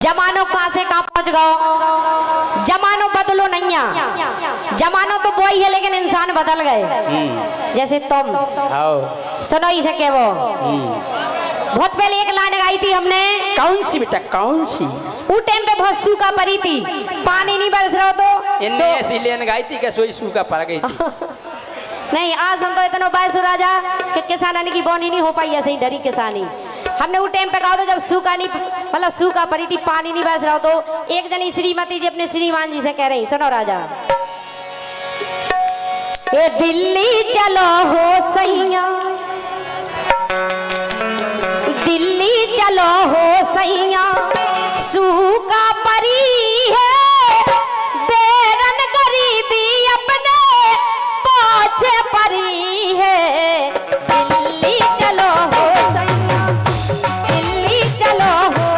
जमानो कहाँ से कहाँ पहुंच गओ। जमानो बदलो नैया, जमानो तो वही है लेकिन इंसान बदल गए। जैसे तुम सुनो इसे के वो बहुत पहले एक लाइन गाई थी हमने। कौन सी बेटा कौन सी? वो टाइम पे बहुत सूखा पड़ी थी, पानी नहीं बरस रहा तो इनने ऐसी लाइन गाई थी कि सोई सूखा पड़ गई थी। नहीं आज सुन तो इतना बायसु राजा कि किसानी की बोनी नहीं हो पाई, ऐसे ही डरी किसानी। हमने वो टाइम पे कहा था जब सूखा नहीं मतलब सूखा पड़ी थी, पानी नहीं बरस रहा तो एक जनी श्रीमती जी अपने श्रीमान जी से कह रही, सुनो राजा, ये दिल्ली चलो हो सैया, दिल्ली चलो हो सैया, सूखा परी है बेरन गरीबी अपने पोछे परी है। दिल्ली चलो हो सैया, दिल्ली चलो हो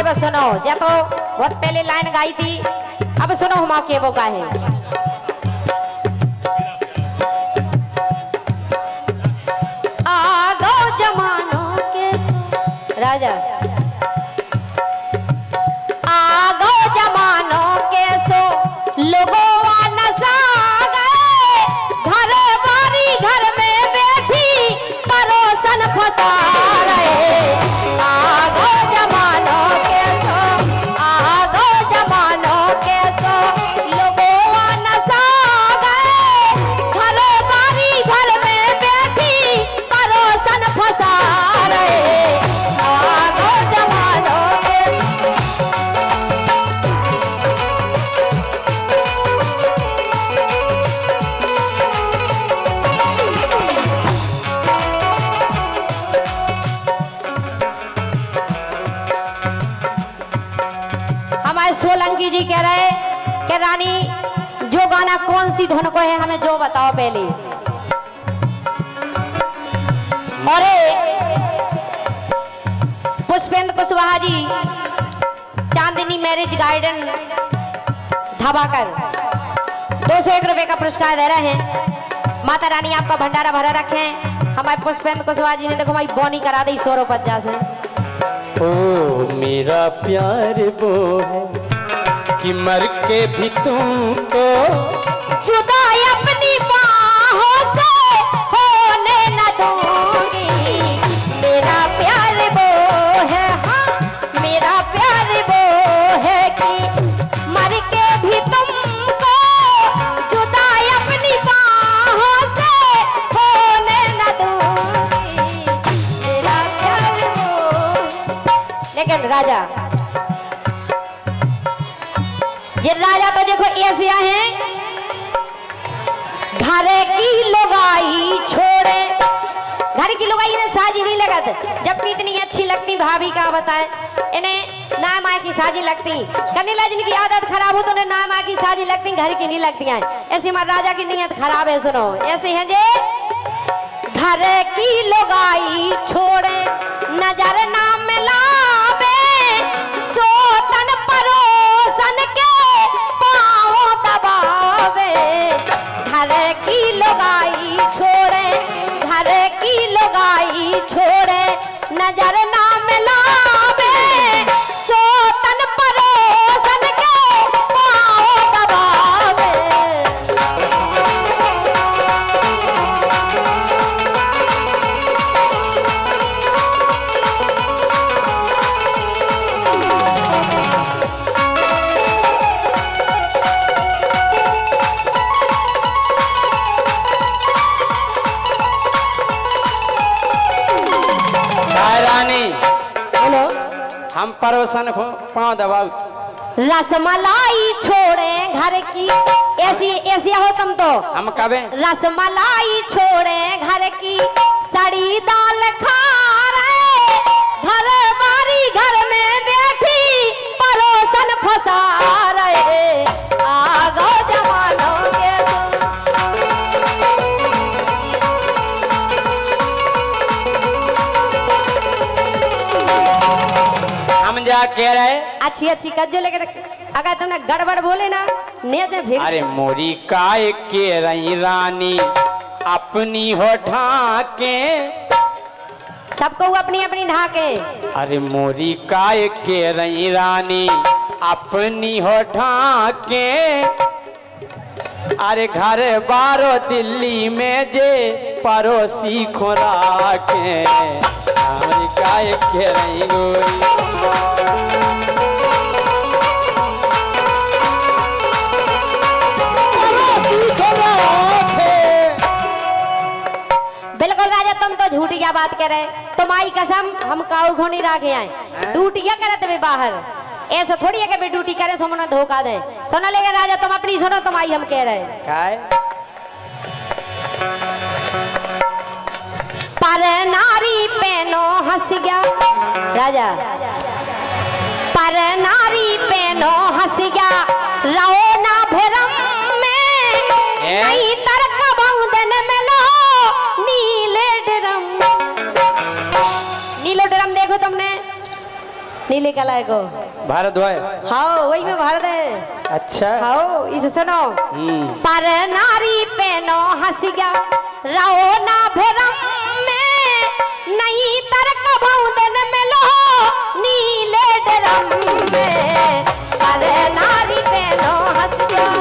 बस सुनो, जे तो बहुत पहले लाइन गाई थी, अब सुनो हम के वो गाए। आगो जमानो के राजा, आगो जमानो के सो लोगों नशा गए, घर बारी घर में बैठी परोसन फंसा रहे। आगो जमानो के सो, आगो जमानो के सो लोगों नशा गए, घर बारी घर में बैठी परोसन फंसा रहे। आगो जमानो के हमारे सोलंकी जी कह रहे कि रानी जो गाना कौन सी धुन को है हमें जो बताओ पहले। और पुष्पेंद्र कुशवाहा जी चांदनी मैरिज गार्डन धबाकर 201 रुपए का पुरस्कार दे रहे हैं। माता रानी आपका भंडारा भरा रखें। हमारे पुष्पेंद्र कुशवाहा जी ने देखो हमारी बोनी करा दी 150 से। ओ मेरा प्यार वो है कि मर के भी तुमको जुदा अपनी बाहों से होने न दूंगी। मेरा प्यार वो है, हाँ मेरा प्यार वो है कि मर के भी तुमको जुदा अपनी बाहों से होने न दूंगी। मेरा प्यार वो। लेकिन राजा, ये राजा तो देखो ऐसे हैं, घर की लुगाई छोड़े, घर की लुगाई इन्हें साजी नहीं लगत, जबकि इतनी अच्छी लगती भाभी का बताए, इन्हें ना माँ की साजी लगती। कनीला जिनकी आदत खराब हो तो उन्हें ना माँ की साजी लगती, घर की नहीं लगती हैं। ऐसे हमारे राजा की नीयत खराब है। सुनो ऐसे हैं जे घर की लुगाई छोड़े, नजर ना मिलावे, सोतन परोसन के पाँव दबावे। घर की लुगाई छोड़े, घर की लुगाई छोड़े, नजर ना मिलावे, सोतन परोसन के पाँव दबावे। हम परोसन को पाँव दबाओ। रसमलाई छोड़े घर की, ऐसी ऐसी हो तुम तो। हम कबे रसमलाई छोड़े घर की, सड़ी दाल खा रहे, घर बारी घर में बैठी परोसन फंसा रहे। आगो जमानो के क्या कह रहे? अच्छी अच्छी कज्जो लेकर अगर तुमने गड़बड़ बोले ना ने जे फिर अरे मोरी काय के रही रानी अपनी हो ढाके। सबको अपनी अपनी ढाके। अरे मोरी काय के रही रानी अपनी हो ढाके। अरे घर बारो दिल्ली में जे पड़ोसी खोरा के। मोरी काय के रही गोरी बिल्कुल राजा तुम तो झूठिया बात कर रहे। तुम्हारी कसम हम काऊ घोनी राखे आए ड्यूटिया करत भी बाहर ऐसा थोड़ी है कि भी ड्यूटी करे सो मना धोखा दे। सुनो लेके राजा तुम अपनी सुनो तुम्हारी हम कह रहे काय? पर नारी पेनो हंस गया राजा पर नारी पेनो हंस गया रहो ना भरम में नहीं तरक बहुदन में लो नीले ड्रम देखो तुमने नीले कलर को भारत है। हाँ वही में भारत है। अच्छा हाँ इसे सुनो पर नारी पेनो हंस गया रहो ना भरम में नहीं तरक बहुदन में लो नीले ड्रम में पर नारी पेनो हंस गया।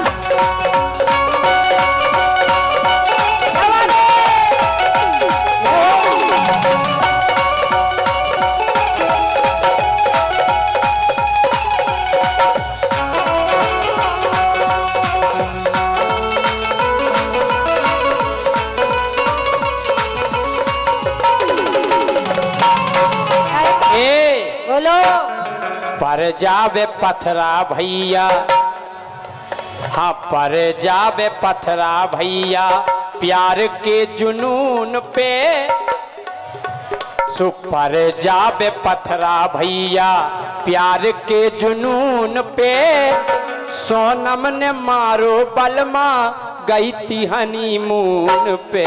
बोलो पर जावे पथरा भैया। हाँ पर जावे पथरा भैया प्यार के जुनून पे। सुपर जावे पथरा भैया प्यार के जुनून पे। सोनम ने मारो बलमा गई थी हनीमून पे।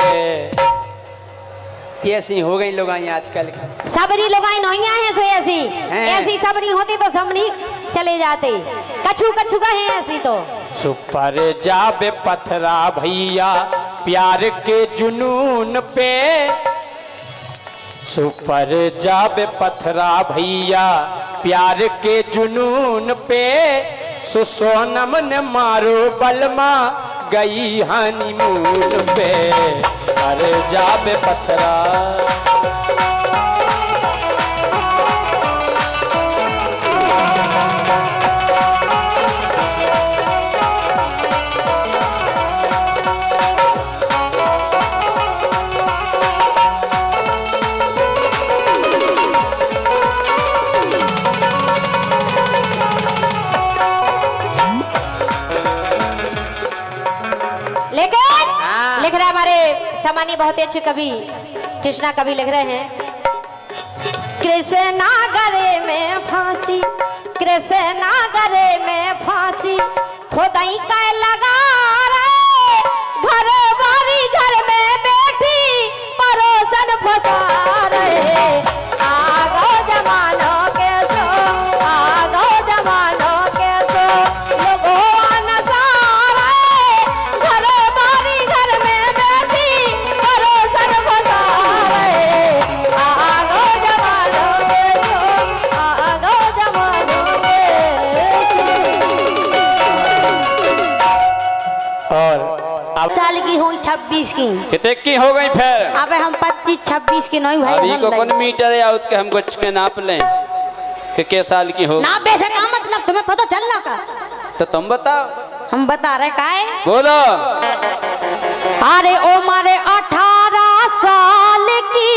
ऐसी हो गई लोग आजकल सबरी लोग हैं सो ऐसी सबरी होती तो सबरी चले जाते। कछु कछु का है ऐसी तो सुपर जावे पथरा भैया प्यार के जुनून पे। सुपर जावे पथरा भैया प्यार के जुनून पे। सोनम ने मारो बलमा गई हनीमून पे। अरे जावे पथरा लिख रहे हमारे सामान्य बहुत ही अच्छे कवि कृष्णा कवि लिख रहे हैं। कृष्णा गरे में फांसी कृष्णा गरे में फांसी खुदाई का लगा रे। घर बारी घर में बैठी परोसन फंसा रहे। आगो जमानो के सो आगो जमानो के सो लोगों साल की हुई 26 की। कितने की हो गई फिर? अबे हम 25-26 की नहीं भाई। अभी को कौन मीटर है आउट के हम कुछ के नाप लें कि के साल की हो? ना बेशक का मतलब तुम्हें पता चलना का तो तुम बताओ। हम बता रहे का है बोलो। अरे ओ मारे 18 साल की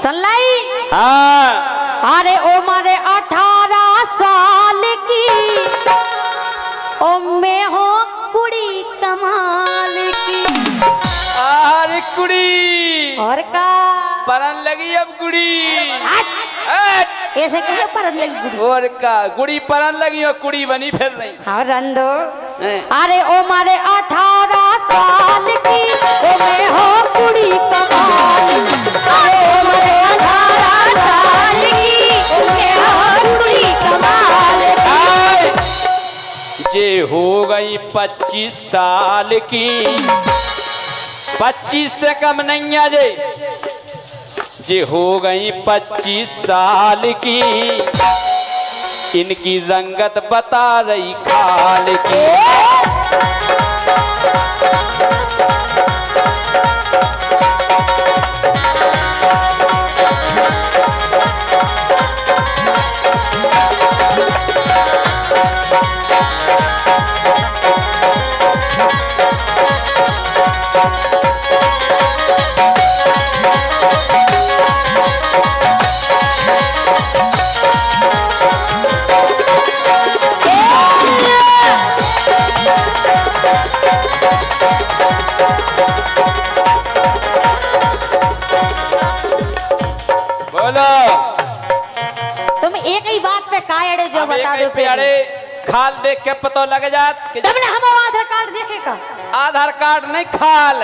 सुन लाई। हाँ अरे ओ मारे 18 साल की ओ मैं हो कुड़ी कमाल की। अरे कुड़ी और का परन लगी अब गुड़ी। ऐसे कैसे परन लगी गुड़ी? और का गुड़ी परन लगी और कुड़ी बनी फिर नहीं। हाँ रंदो। अरे ओ मारे 18 साल की ओ मैं हो कुड़ी कमाल। अरे ओ मारे 18 साल हो गई 25 साल की, 25 से कम नहीं है जे हो गई 25 साल की, इनकी रंगत बता रही खाल की। बोलो तुम एक ही बात पे काय अड़े जो बता दो प्यारे, खाल देख के पता लग जात कि तुमने हम आधार कार्ड देखे का? आधार कार्ड नहीं, खाल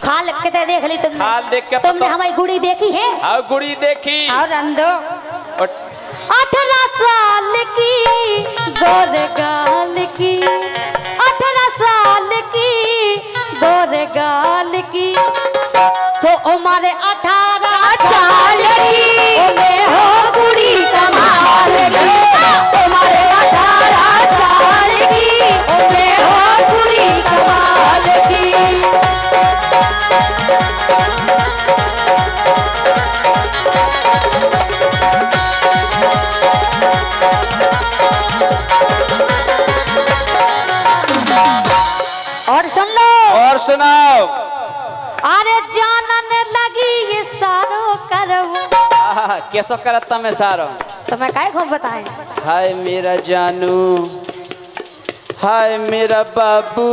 खाल के ते देख ली तुमने? खाल देख के तुमने हमारी गुड़ी देखी है? और गुड़ी देखी और रंदो और 18 साल की गोरे गाल की, 18 साल की गोरे गाल की, तो उम्र 18 साल की, उन्हें हो गुड़ी कमाल की, उम्र 18 साल की, उन्हें हो गुड़ी कमाल की। और सुन लो, और सुनाओ। अरे जानन लगी ये सारो करवो, कैसो करता मैं सारो, तो मैं काय को बताएं? हाय मेरा जानू, हाय मेरा बाबू,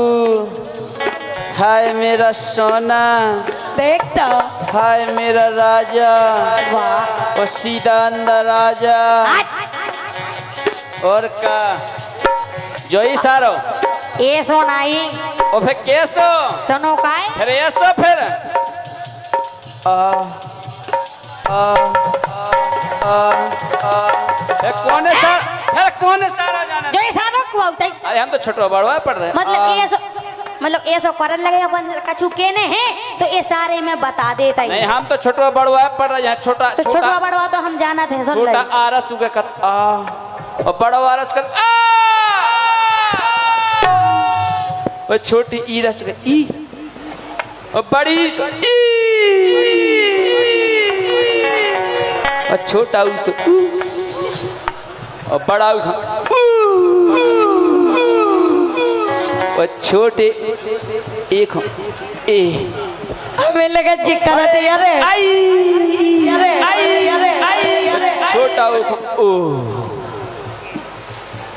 हाय मेरा सोना, देखता हाय मेरा राजा, वाह और सीधा अंदर राजा। और का जो ही सारो ये सोनाई और फिर कैसो सुनो काय फिर ऐसा फिर कौन है सर, फिर कौन है सारा जाना जो ये सारो को आउताई, अरे हम तो छोटो बड़वा पढ़ रहे हैं। मतलब ये सो करन लगे अपन कछु केने हैं तो ये सारे में बता देता ही नहीं, हम तो छोटो बड़वा पढ़ रहे हैं। छोटा तो छोटा बड़वा तो हम जाना थे, सुन छोटा ले आरस उगे कत आ और बड़ा आरस कत आ, और छोटी ई रस के ई और बड़ी ई और छोटा उस ऊ और बड़ा उ और छोटे एक ए हमें लगा चिक्का रहते यार छोटा ओ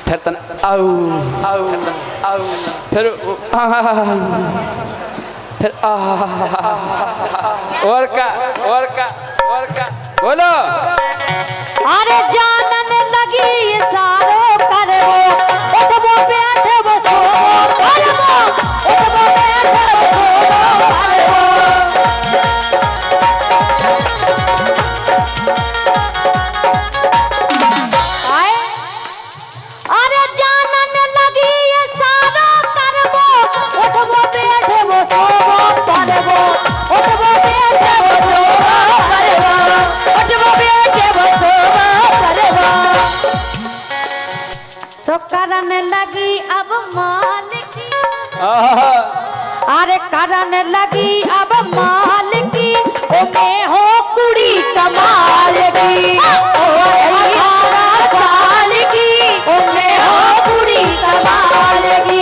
फिर तन आउ आउ आउ फिर फिर और का बोलो। अरे जानन लगी ये सारो करवो, उठबो बैठबो सोबो करवो, उठबो बैठबो सोबो करवो। अरे जानन लगी ये सारो करवो, उठबो बैठबो सोबो करवो, उठबो बैठबो सोबो करवो, उठबो बैठबो सोबो करवो। सो करन लगी अब मालिकी, अरे करन लगी अब मालिकी, ओ मैं हो कुड़ी कमाल की, ओ 18 साल की, ओ मैं हो कुड़ी कमाल की।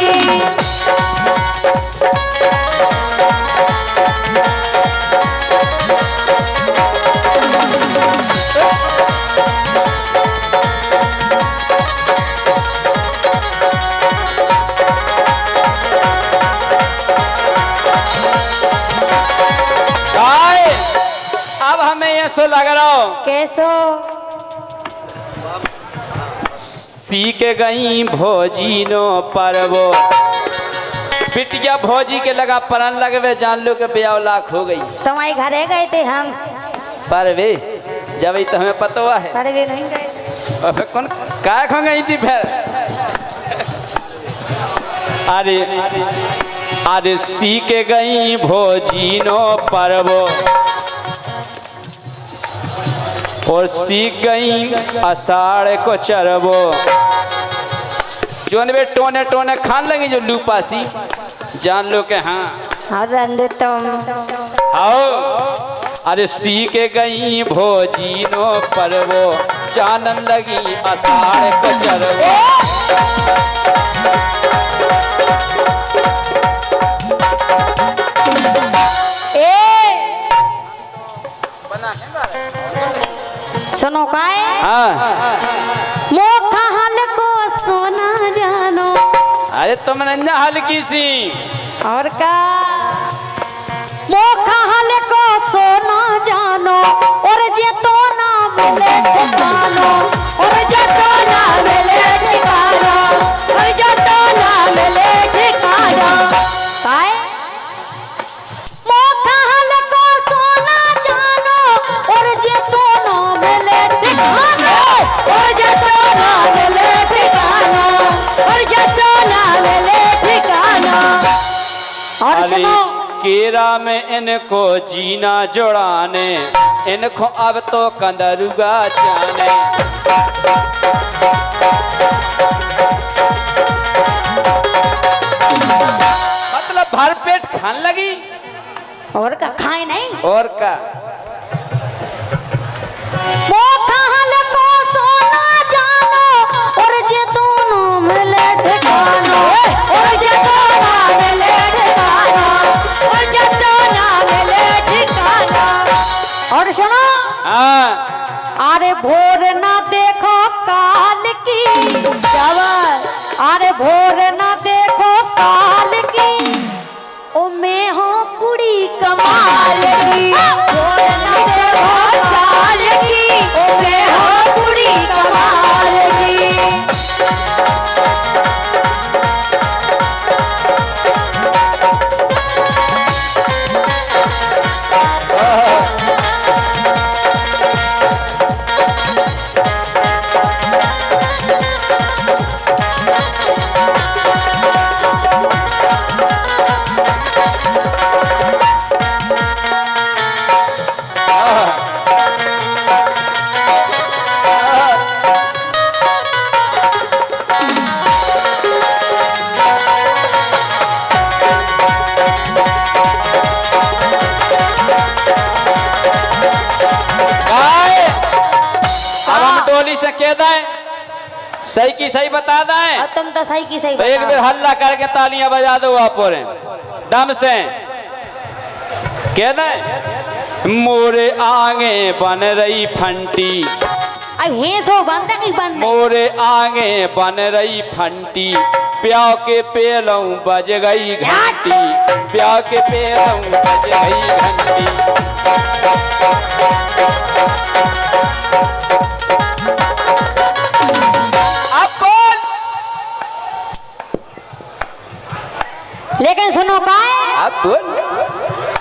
अब हमें ऐसो लग रहा हो कैसो सी के गई भोजी नो परवो, बिटिया भोजी के लगा परन लगवे, जान लो के ब्याह लाख हो गई। तुम्हारे घरे गए थे हम, पर वे जब तो हमें पता हुआ है, पर भी नहीं गए थे। और फिर कौन काय खा गई थी फिर अरे अरे सीख गई भोजीनो परवो और सीख गई आषाढ़ को चरबो। जोन बे टोने टोने खान लगी जो लूपासी जान लो के हाँ रंद तुम आओ। अरे सीख गई भोजीनो परवो जानन लगी आषाढ़ को चरबो। सुनो काय हाँ मोखा हल को सोना जानो। अरे तुम नन्या हल्की सी और का मोखा हल को सोना जानो और जे तो ना मिले ठिकानो और जे तो ना मिले ठिकानो और जे तो ना मिले ठिकानो। काय मोखा हल को सोना जानो और जे तो ना मिले ठिकानो और जे तो ना मिले ठिकानो और जे तो ना मिले ठिकानो। और सुनो केरा में इनको जीना जोड़ाने इनको अब तो कंदरुगा जाने। मतलब भरपेट खान लगी और का खाए नहीं और का मोखा हल को सोना जानो और जे दोनों मिले ठिकानो और जे दोनों मिले ठिकानो और जे दोनों मिले ठिकानो। और सुनो हाँ अरे भोर ना देखो काल की जबर अरे भोर ना देखो काल की ओ मैं हो कुड़ी कमाल की। भोर ना देखो काल की ओ मैं हो कुड़ी कमाल की। से कह दें सही की सही बता दें और तुम तो सही की सही तो एक बार हल्ला करके तालियां बजा दो आप और दम से कह दें मोरे आगे बन रही फंटी। अब हे सो बंद नहीं बंद मोरे आगे बन रही फंटी प्याव के पेलों बज गई घंटी प्याव के पेलों बज गई घंटी। लेकिन सुनो काय अब बोल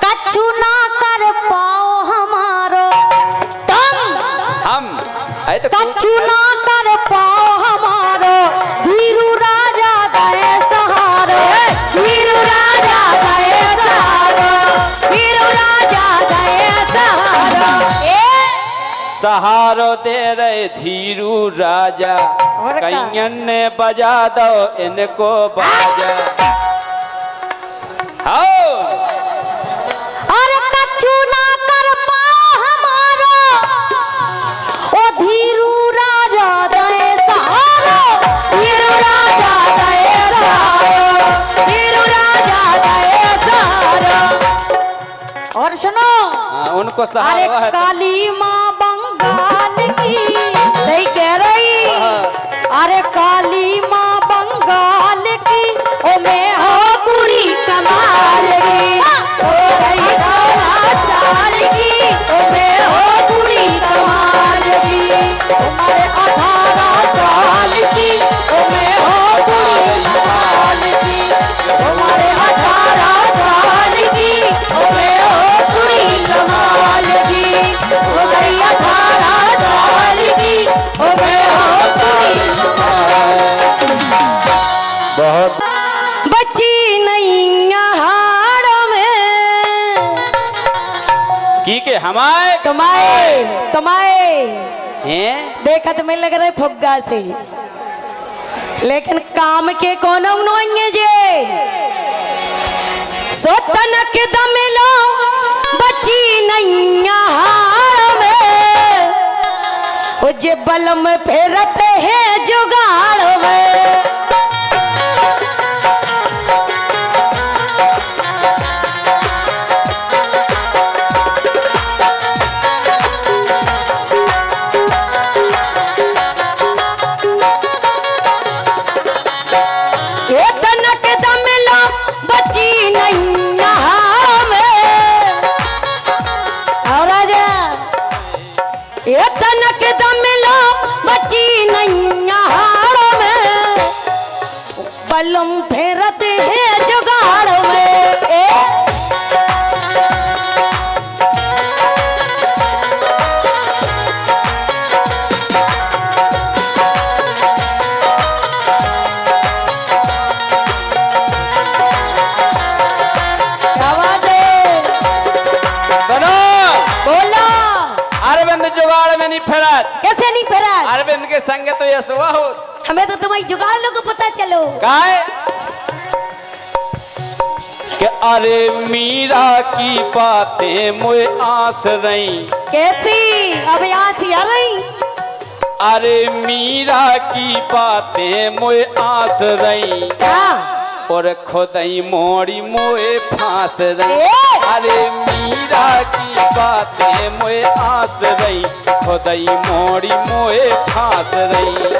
कछु ना कर पाओ हमारो तुम तो कछु ना कर पाओ हमारो वीरू राजा गए सहारो वीरू राजा गए सहारो वीरू राजा गए सहारो। सहारो दे रहे धीरू राजा कैयन ने बजा दो इनको बाजा। और कछु ना कर पाओ हमारो ओ धीरू राजा दए सहारो धीरू राजा दए सहारो धीरू राजा दए सहारो। और सुनो उनको अरे सहारा है काली माँ बंगाल की सही कह रही अरे काली माँ बंगाल की ओ मैं हो कुड़ी कमाल की ओ रही काला चाल की ओ मैं हो कुड़ी कमाल की तुम्हारे 18 साल की ओ मैं हो कुड़ी कमाल की तुम्हारे 18 साल की ओ मैं हो कुड़ी कमाल की ओ रही 18 साल की ओ मैं हो कुड़ी कमाल। बहुत हमारे तुम्हारे हैं देखत में लग रहे फुग्गा से, लेकिन काम के कोनो नोइए जे सो तनक दमिलो बची नैया हार में, ओ जे बलम फेरत है जुगाड़ में। तनक दमिलो बची नैया हाड़ में, बलम फेरत है जुगाड़ में। जुगाड़ में नहीं फेरत। कैसे नहीं फेरत? अरविंद के संग तो ये सुबह हो। हमें तो तुम्हारी जुगाड़ लोग को पता चलो काय कि अरे मीरा की बातें मुझे आस रही। कैसी अब आस आ रही? अरे मीरा की बातें मुझे आस रही और खुदाई मोड़ी मोए फांस रही। अरे मीरा की बातें मोए आस रही, खुदाई मोड़ी मोए फांस रही।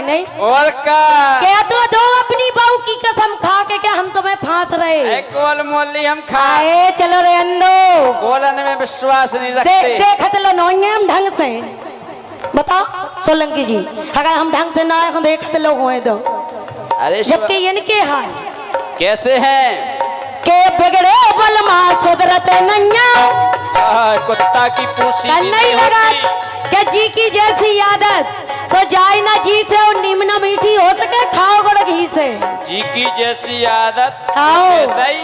नहीं और क्या तो दो अपनी बहू की कसम खा के क्या हम तुम्हें फांस रहे? गोल मोली हम खाए चलो रे अंदो, गोलन में विश्वास नहीं रखते। देखत लो नोइए हम ढंग से बताओ सोलंकी जी, अगर हम ढंग से ना हम देखत लोग होए दो। अरे जबकि इनके हाल कैसे हैं के बिगड़े बलमा सुधरत नैया, कुत्ता की पूंछी नहीं लगा क्या जी की जैसी आदत सो जाए ना जी से और निम्न मीठी हो सके खाओ गुड़ घी से। जी की जैसी आदत खाओ सही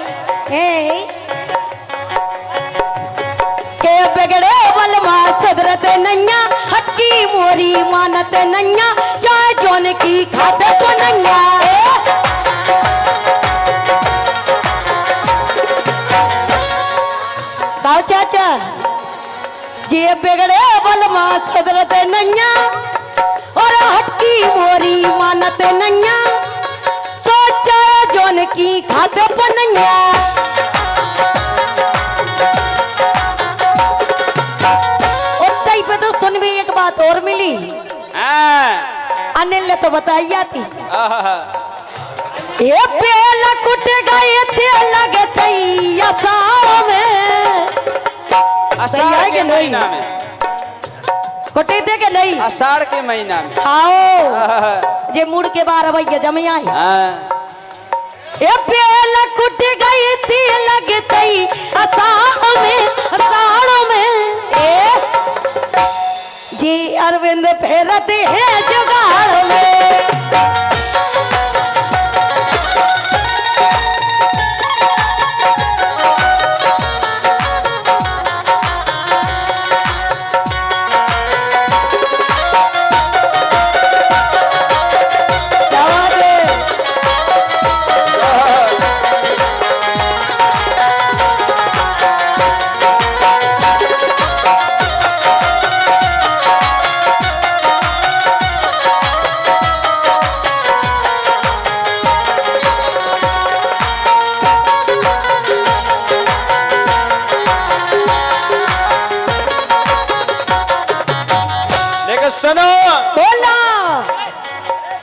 के बिगड़े बलमा सुधरत नैया, हटकी मोरी मानत नैया, चाहे जोन की खाते को नैया। काओ चाचा जे बिगड़े बलमा सुधरत नैया और हटकी मोरी मानत नैया, सोचा जोन की खाते पनैया। उस पे तो सुन भी एक बात और मिली, अनिल ने तो बताई आती ये पेल कुट गए थे लगते असार में, अषाढ़ के महीना में कुटे थे के नहीं? अषाढ़ के महीना में आओ जे मुड़ के बार भैया जमिया ये पेल कुट गई थी लगते असार में जी अरविंद फेरते हैं जुगाड़ में।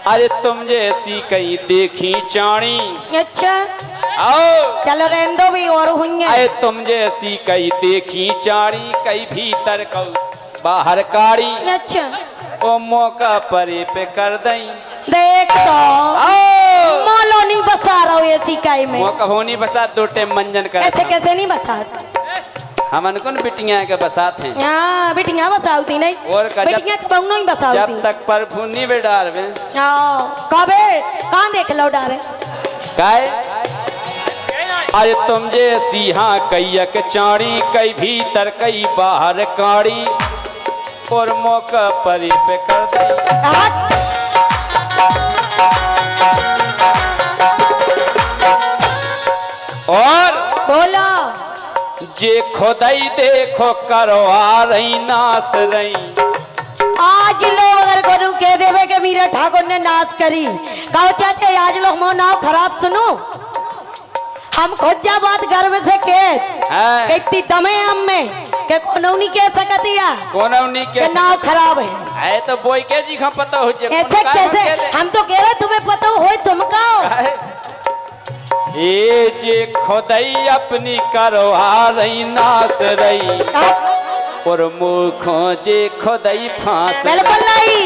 अरे तुम जैसी कहीं देखी चाणी। अच्छा आओ चलो रहने दो भी और हुई अरे तुम जैसी कहीं देखी चाणी, कहीं भीतर को बाहर काड़ी। अच्छा ओ मौका परे पे कर दई। देख तो आओ मालो नहीं बसा रहा हूँ ऐसी काई में। मौका होनी बसा दो टेम मंजन कर। ऐसे कैसे नहीं बसा? हमन कौन बिटिया के बसात हैं। हाँ बिटिया बसाऊती नहीं और का बिटिया के बहु नहीं बसाऊती। जब तक परफूनी में डाल में कबे कहाँ देख लो डारे काय। अरे तुम जैसी हाँ कैयक चाड़ी, कई भीतर कई बाहर काड़ी, और मौका परी पे कर दी। और बोला जे खोदाई देखो करवा रही नास रही। आज लोग अगर गुरु कह देवे के मीरा ठाकुर ने नाश करी, कहो चाचे आज लोग मो नाव खराब सुनो। हम खोजा बात गर्व से कहती दमे हम में के कोनौनी कह सकतिया कोनौनी के नाव खराब है। ऐ तो बोई के जी का पता हो जे ऐसे कैसे? हम तो कह रहे तुम्हें पता हो तुम कहो। ये जे खोदई अपनी करवा रही नास रही, और मुखों जे खोदई फांस। बिल्कुल नहीं।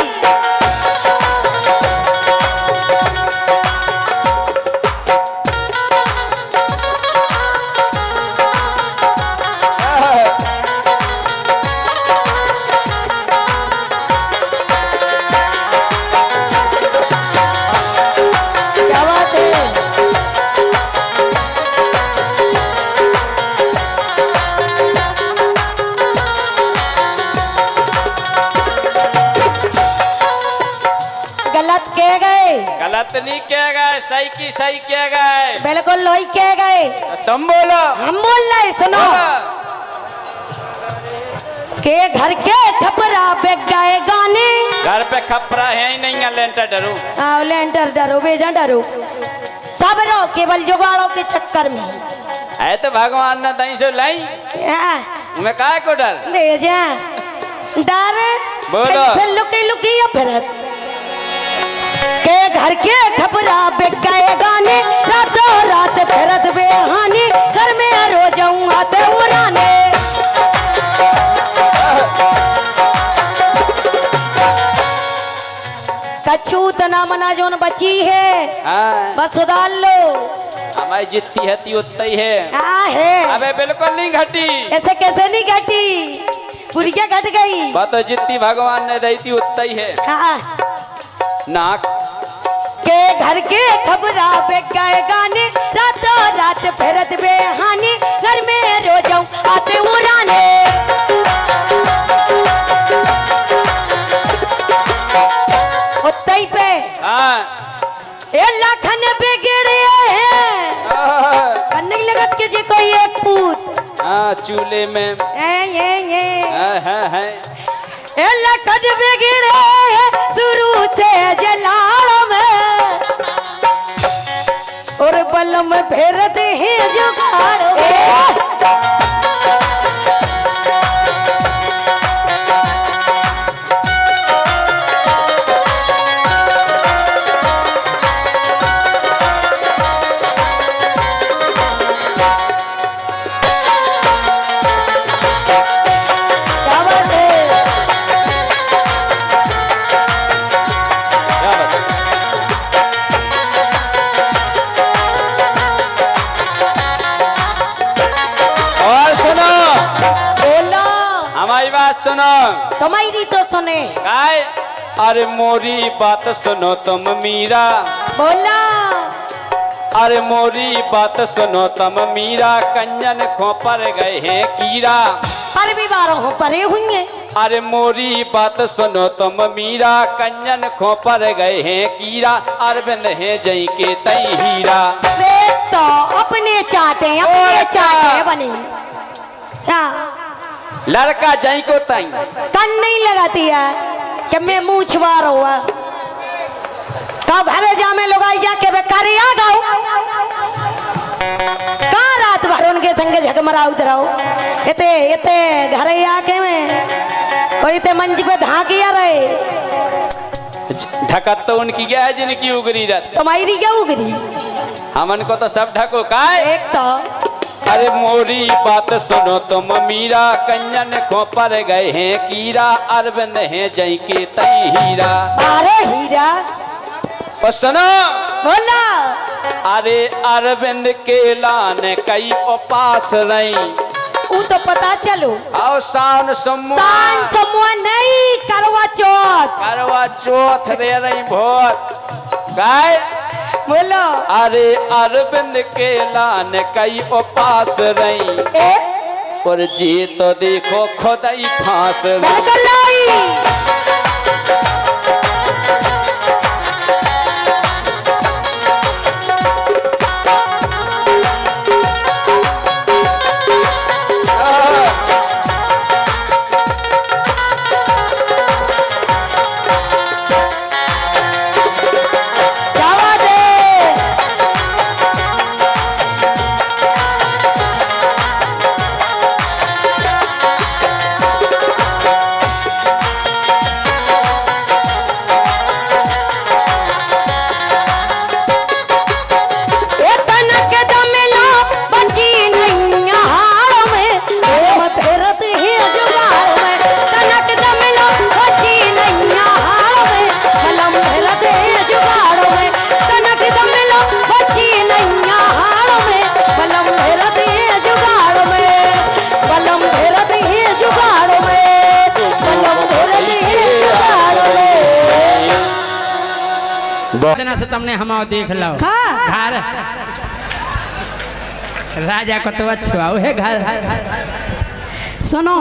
क्या बात है? गलत कह गए। गलत नहीं कह गए, सही की सही कह गए। बिल्कुल लोही कह गए। तुम बोलो। हम बोल रहे सुनो के घर के खपरा पे गए गाने। घर पे खपरा है ही नहीं है, लेंटर डरू। आओ लेंटर डरो बेजा डरो सब रो केवल जुगाड़ों के चक्कर में। है तो भगवान ने दही से लाई मैं काय को डर दे जा डर बोलो। फिर लुकी लुकी या फिरत के घर के खबरा पे गए गाने, रातों रात फिरत बेहानी, घर में रो जाऊं आते उड़ाने। कछू तना मना जोन बची है। हाँ। बस उदार लो। हमारी जितनी है ती उतना ही है। है अबे बिल्कुल नहीं घटी। ऐसे कैसे नहीं घटी? पूरी क्या घट गई? बात तो जितनी भगवान ने दी थी उतना ही है। हाँ। नाक के घर के खबरा पे गए गाने, रातों रात फिरत बेहानी, घर में रो जाऊं आते उड़ाने। उतई पे ये लाखन बिगड़े हैं, कन्ने लगत के जे कोई एक पूत। हाँ चूल्हे में ये है। ये लाखन बिगड़े हैं शुरू से जलाड़ में, और बलम फेरते हैं जुगाड़ में। सुनो तुम्हारी तो सुने काय। अरे मोरी बात सुनो तुम मीरा। बोला अरे मोरी बात सुनो तुम मीरा, कंजन खो पर गए हैं कीरा। पर भी बारह परे हुई है। अरे मोरी बात सुनो तुम मीरा, कंजन खो पर गए हैं कीरा, अरविंद है जई के तई हीरा। तो अपने चाहते बने हाँ। लड़का जई को तई कन नहीं लगाती है कि मैं मुंह छुआ रहा तो घरे जा में लोग आई जाके बेकारी आ गाओ कहाँ रात भर उनके संगे झकमरा उतराओ। इते इते घरे आके में और इते मंच पे धाकिया रहे ढकत तो उनकी गया है जिनकी उगरी रत, तुम्हारी क्या उगरी? हमन को तो सब ढको काय। एक तो अरे मोरी बात सुनो तुम मीरा, कंजन को पर गए हैं कीरा, अरविंद हैं जई के तई हीरा। अरे हीरा और सुनो बोला, अरे अरविंद के लान कई उपास रही, वो तो पता चलो। आओ शान समूह नहीं, करवा चौथ। करवा चौथ रे रही भोत गाय। बोलो, अरे अरविंद के लान कई उपास रही, और जी तो देखो खुदाई फांस रही। से तुमने हम देख लो घर राजा को तो अच्छा है घर। सुनो,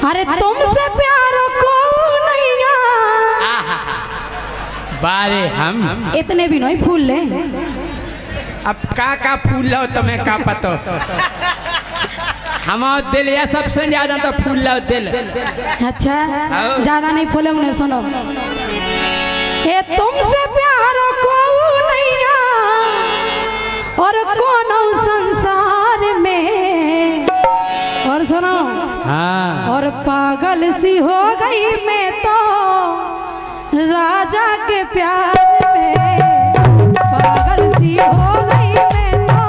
अरे तुमसे प्यार को नहीं, बारे हम इतने भी नहीं फूल ले। अब का फूल लो तुम्हें का पतो, हम दिल या सबसे ज्यादा तो फूल लो दिल। अच्छा ज्यादा नहीं फूले उन्हें। सुनो, ये तुमसे प्यार को नहीं, और कौन संसार में। और सुनो, हाँ। और पागल सी हो गई मैं तो राजा के प्यार में, पागल सी हो गई मैं तो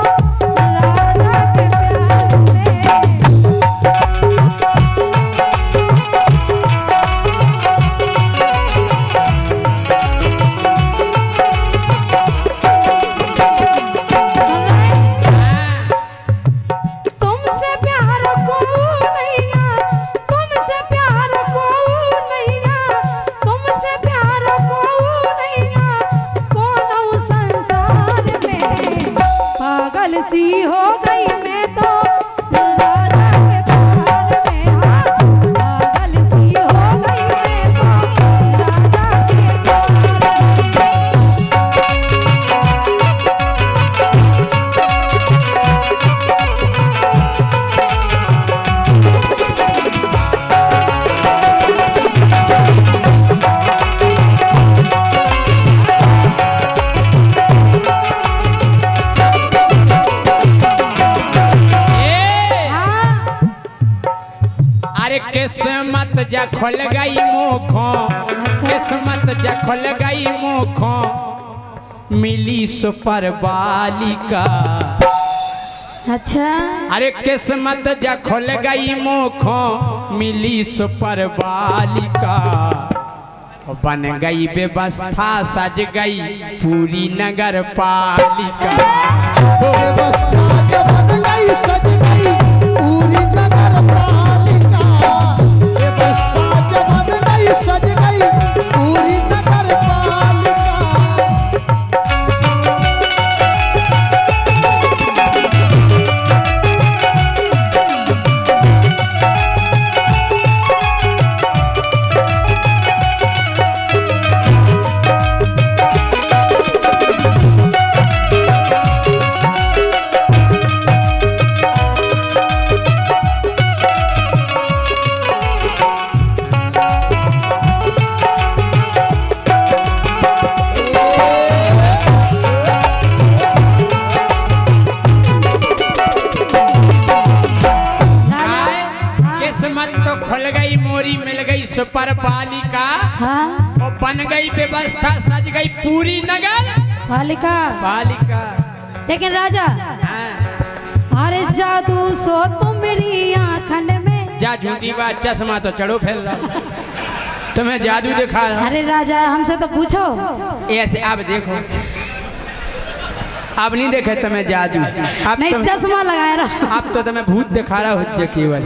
राजा के प्यार में। सी हो गई मैं तो राजा के प्यार में, पागल सी हो गई मैं तो राजा के किस्मत जा खुल गई मुखों, किस्मत जा खुल गई मुखों, मिली सुपर बालिका। अच्छा, अरे किस्मत जा खुल गई मुखों, मिली सुपर बालिका, बन गई व्यवस्था सज गई पूरी नगर पालिका। व्यवस्था बन गई सज गई पूरी नगर पालिका, व्यवस्था बन गई सज गई पूरी नगर पालिका। किस्मत तो खुल गई मोरी मिल गई सुपर बालिका, हाँ? बन गई व्यवस्था, सज गई पूरी नगर पालिका। पालिका। लेकिन राजा, हाँ। अरे जादू सो तुम मेरी आंखन में। जा झूठी बात, चश्मा तो चढ़ो फिर रहा। तुम्हें जादू दिखा। अरे राजा हमसे तो पूछो। ऐसे अब देखो, अब नहीं देखे तुम्हें जादू, अब नहीं चश्मा लगाए रहा। अब तो तुम्हें भूत दिखा रहा हो केवल।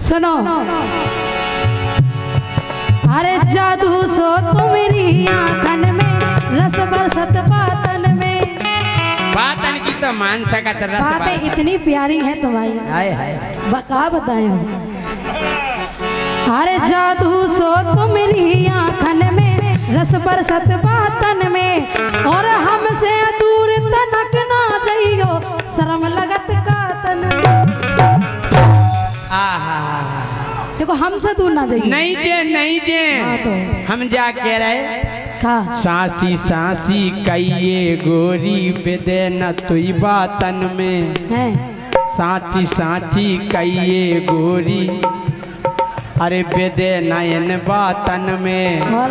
सुनो, अरे जादू सो तुम मेरी आंखन में, रस बरसत बातन में। बातन की तो मान सका तो रस बातें बरसत। इतनी प्यारी है तुम्हारी। हाय हाय। का बताए हम। अरे जादू सो तुम मेरी आंखन में, रस बरसत बातन में। और हमसे दूर तनक ना जाइयो, शर्म लगत का तन में। आहा। देखो हमसे दूर ना जाइए। नहीं दे, नहीं दे। हाँ तो। हम जा कह रहे का सांसी सांसी कहिए गोरी बेदे न तुई बातन में। है सांची सांची कहिए गोरी, अरे बेदे नयन बातन में। और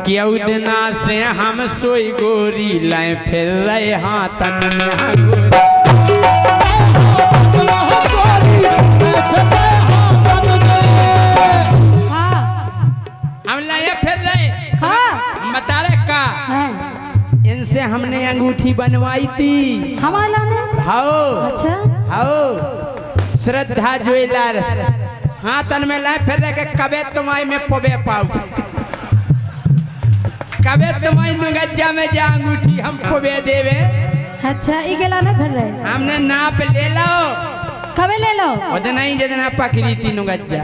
क्यों दिना से हम सोई गोरी, लाए फिर रहे हाथन में। हाँ गोरी। हाँ हम लाए फिर रहे। हाँ बता रहे का है इनसे हमने अंगूठी बनवाई थी। हमारा ने। हाओ अच्छा हाओ श्रद्धा ज्वेलर्स। हाँ तन में लाए फिर रहे के कबे तुम्हारी में पबे पाऊ, कबे तुम्हारी नुगज्जा में जा अंगूठी हम पबे देवे। अच्छा ई गेला ना फिर रहे। हमने नाप ले लो। कबे ले लो। उतना ही जितना पकड़ी थी नुगज्जा।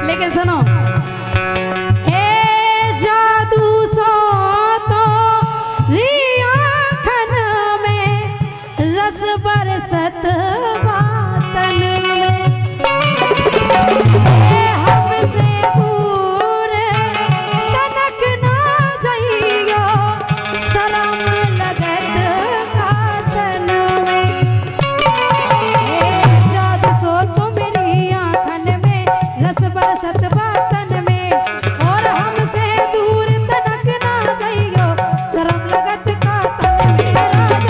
लेकिन सुनो, ए जादू सो तो आँखन में, रस बरसत बातन में। ए हमसे दूर तनक ना जाइयो, शर्म लगत कातन में। ए जादू सो तो मेरी आँखन में, रस बरसत बातन में। और हमसे दूर तनक ना जाइयो, शर्म लगत कातन में। राजा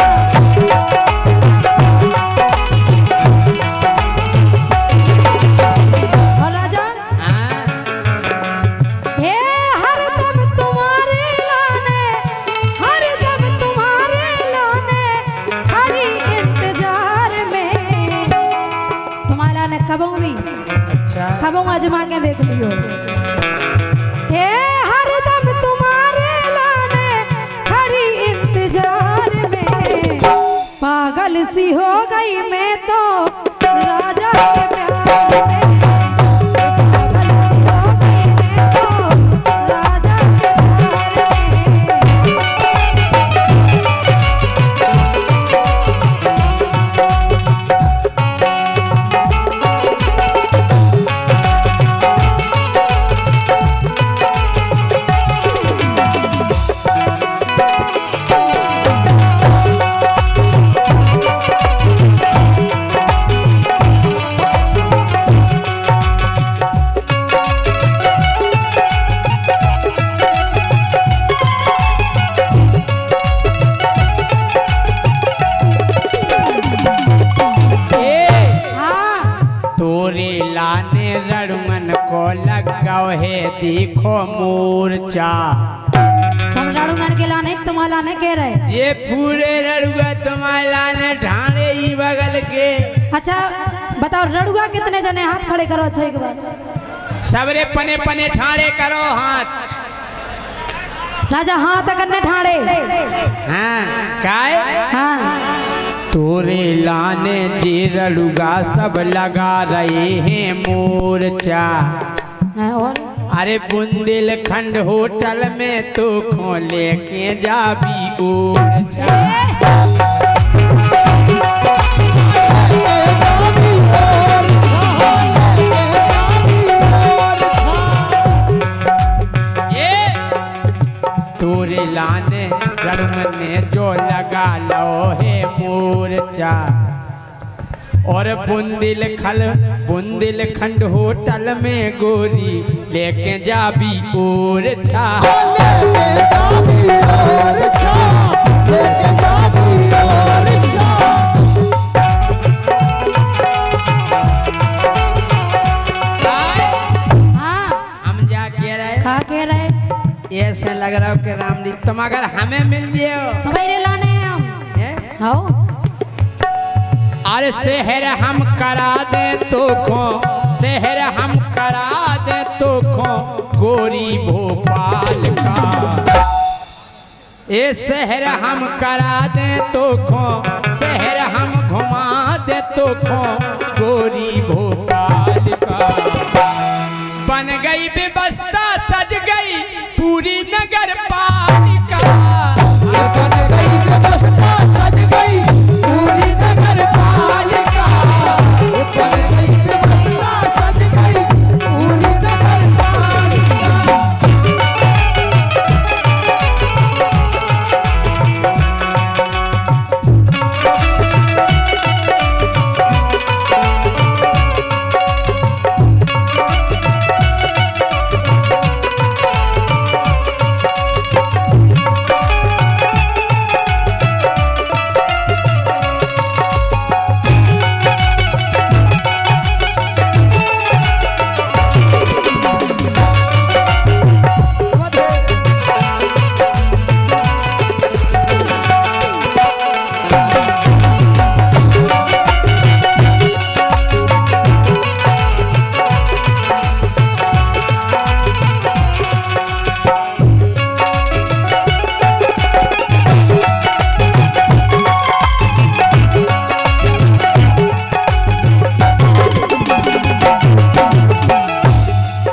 और राजा, हाँ। हे हरदम तुम्हारे लाने, हरदम तुम्हारे लाने, खड़ी इंतजार में। तुम्हारे लाने कब भी अच्छा कब आजमा के देख लियो। हे हरदम तुम्हारे लाने, खड़ी इंतजार में। पागल सी हो गई मैं तो राजा के प्यार में। पागल सी हो गई मैं तो राजा के प्यार में। हाँ तोरे लाने रड़ुमन को लगाओ है देखो मोर्चा। समझाड़ू गन के लाने तुम्हारा लाने कह रहे। ये पूरे रड़ुआ तुम्हारे लाने ढाणे ही बगल के। अच्छा बताओ रड़ुआ कितने जने हाथ खड़े करो। अच्छा एक बार सबरे पने पने ठाणे करो हाथ। राजा हाथ करने ठाड़े। हाँ काय हाँ तोरे लाने जे रड़ुगा सब लगा रहे हैं मोर्चा। हाँ, और अरे बुंदेलखंड होटल में तो खो लेके जाबी ओरछा। तोरे लाने रड़ुम ने जो लगा लो है मोर्चा। और बुंदेलखंड होटल में गोरी लेके जाबी और छा लेके जाबी और छा, लेके जाबी और छा। हाँ हम जा कह रहे खा कह रहे ऐसे लग रहा हो कि राम जी तुम अगर हमें मिल जियो तुम्हारे लाने हैं हम हाँ अरे शहर हम करा दे तो खो, शहर हम करा दे तो खो गोरी भोपाल का। ये शहर हम करा दे तो खो, शहर हम घुमा दे तो खो गोरी भोपाल का। बन गई व्यवस्था सज गई पूरी नगर पालिका। बन गई व्यवस्था सज गई पूरी नगर पालिका। बन गई व्यवस्था सज गई पूरी नगर पालिका।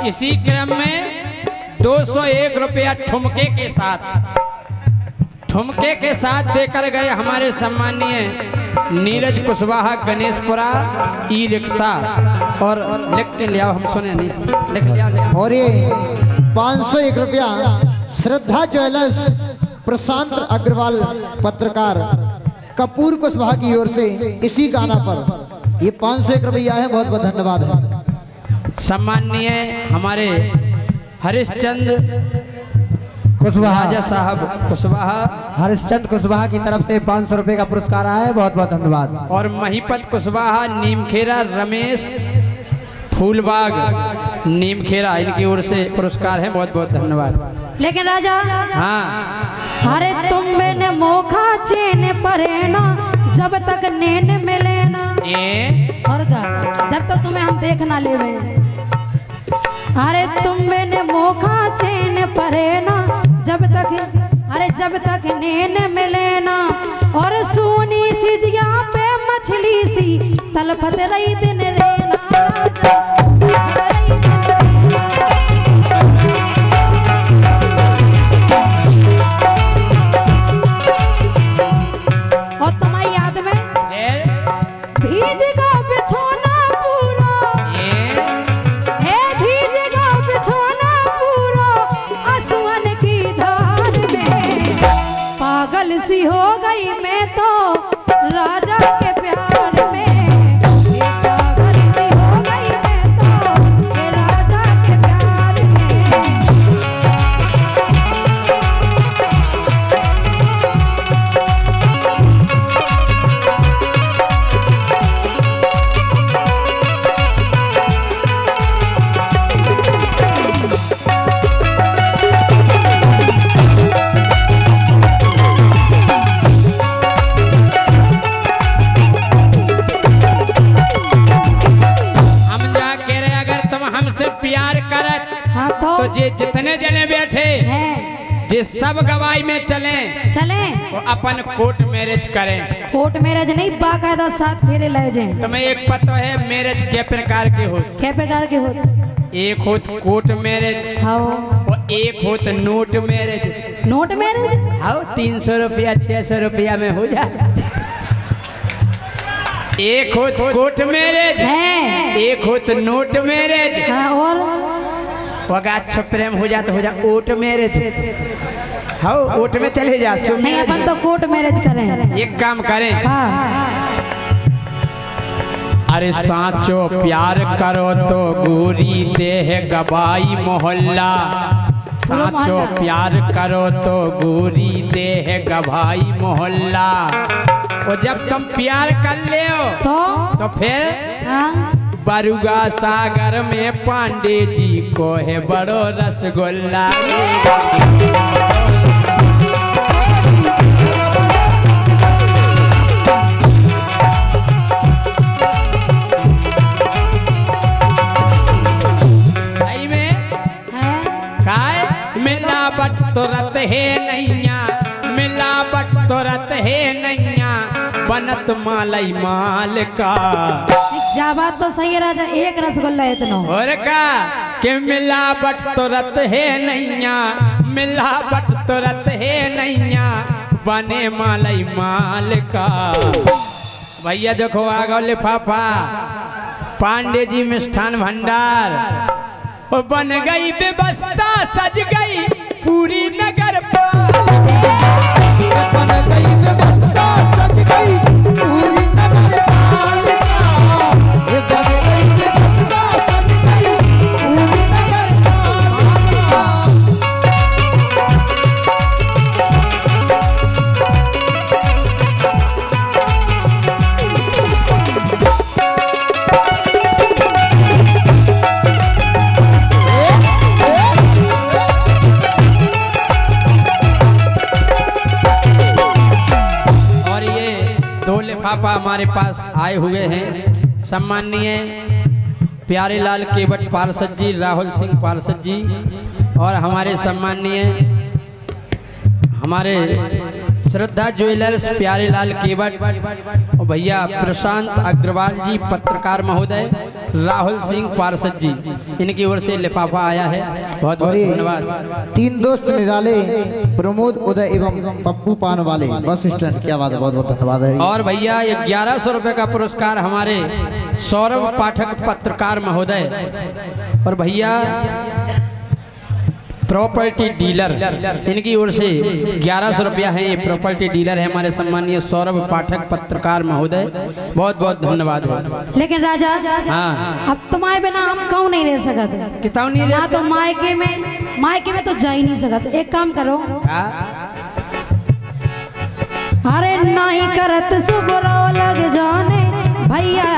इसी क्रम में 201 रुपया ठुमके के साथ देकर गए हमारे सम्मानीय नीरज कुशवाहा गणेशपुरा ई रिक्शा। और लिख के लिया हम सुने नहीं लिख लिया। और ये 501 रुपया श्रद्धा ज्वेलर्स प्रशांत अग्रवाल पत्रकार कपूर कुशवाहा की ओर से इसी गाना पर ये 501 रुपया है। बहुत बहुत धन्यवाद है। सम्मानीय हमारे हरिश्चंद्र कुशवाहा राजा साहब कुशवाहा हरिश्चंद्र कुशवाहा की तरफ से 500 रुपए का पुरस्कार आया है। बहुत बहुत धन्यवाद। और महिपत कुशवाहा नीमखेरा रमेश फूलबाग नीमखेरा इनकी ओर से पुरस्कार है। बहुत बहुत धन्यवाद। लेकिन राजा हाँ अरे तुम मैंने मोखा चेन परे ना जब तक नैन मिले ना। ये और का जब तक तुम्हें हम देख ना लेवे। अरे तुम मैंने मोखा चैन परे ना जब तक, अरे जब तक नैन मिले ना। और सोनी सी जिया पे मछली सी तलपत रही दिन लेना। और तुम्हारी याद में भीज का बिछोना पूरा, है भीज का बिछोना पूरा आसमान की धार में। पागल सी हो गई मैं तो राजा के प्यार में। पागल सी हो गई मैं तो राजा के प्यार में। प्यार करत हाँ तो जे जितने जने बैठे हैं जे सब गवाही में चले चले वो अपन कोर्ट मैरिज करें। कोर्ट मैरिज नहीं बाकायदा साथ फेरे ले जाए। तुम्हें एक पता है मैरिज के प्रकार के हो? क्या प्रकार के होते? एक होत कोर्ट मैरिज हाँ और एक होत नोट मैरिज। नोट मैरिज हाँ 300 रुपया 600 रुपया में हो जाए। एक होत कोर्ट मैरिज है, एक होत नोट मैरिज। हाँ और वगा अच्छा प्रेम हो जाता हो जा ओट मैरिज। हाँ ओट में चले जा। नहीं अपन तो कोर्ट मैरिज करें। एक काम करें हाँ अरे सांचो प्यार करो तो गोरी देह गवाई मोहल्ला, सांचो प्यार करो तो गोरी देह गवाई मोहल्ला। और जब तुम प्यार कर ले तो फिर हाँ? बरुआ सागर में पांडे जी को है बड़ो रसगुल्ला। मिलावट तो रत है नैया, मिलावट तो रत है नैया, बनत मालई माल का। जा बात तो सही है राजा, एक रसगुल्ला इतना और का कि मिलावट तो रत है नैया, मिलावट तो रत है नैया, बने मालई माल का। भैया देखो आ गो लिफाफा पांडे जी मिष्ठान भंडार, और बन गई व्यवस्था सज गई पूरी नगर पालिका। बन गई व्यवस्था सज गई पूरी नगर पालिका। ये बन गई व्यवस्था सज गई पूरी नगर पालिका। लिफाफा हमारे पास आए हुए हैं सम्माननीय प्यारेलाल केवट पार्षद जी, राहुल सिंह पार्षद जी, और हमारे सम्माननीय हमारे श्रद्धा ज्वेलर्स प्यारेलाल केवट, और भैया प्रशांत अग्रवाल जी पत्रकार महोदय, राहुल सिंह पार्षद जी, इनकी ओर से लिफाफा आया है। बहुत बहुत धन्यवाद। तीन दोस्त निराले प्रमोद उदय एवं पप्पू पान वाले बस स्टैंड, क्या बात है, बहुत बहुत धन्यवाद है। और भैया 1100 रुपए का पुरस्कार हमारे सौरभ पाठक पत्रकार महोदय, और भैया प्रॉपर्टी डीलर, इनकी ओर से 1100 रुपया है। ये प्रॉपर्टी डीलर है हमारे सम्मानीय सौरभ पाठक पत्रकार महोदय, बहुत बहुत धन्यवाद है। लेकिन राजा हाँ, अब तुम्हारे बिना हम क्यों नहीं रह सकते? किताब नहीं ना तो मायके में तो जा ही नहीं सकते। एक काम करो, अरे नहीं करत सुबरो लग जाने भैया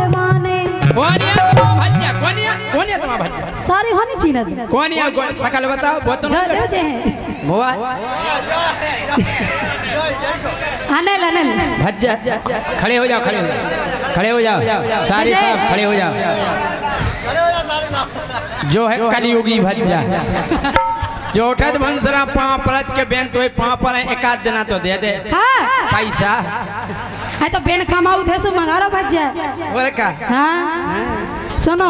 माने। कौन है तुम्हारा भैया? सारे होने चीनत कौन है? शकल बताओ। बहुत अनिल अनिल भज्जा, खड़े हो जाओ, खड़े हो जाओ, खड़े हो जाओ, सारे साहब खड़े हो जाओ। जो है कलयुगी भज्जा, जो उठत भंसरा पाँव परत के बेन तो पाँव पर एक आध देना तो दे दे पैसा है तो बेन कमाऊ थे सो मंगारो भज्जा। और का हाँ सुनो,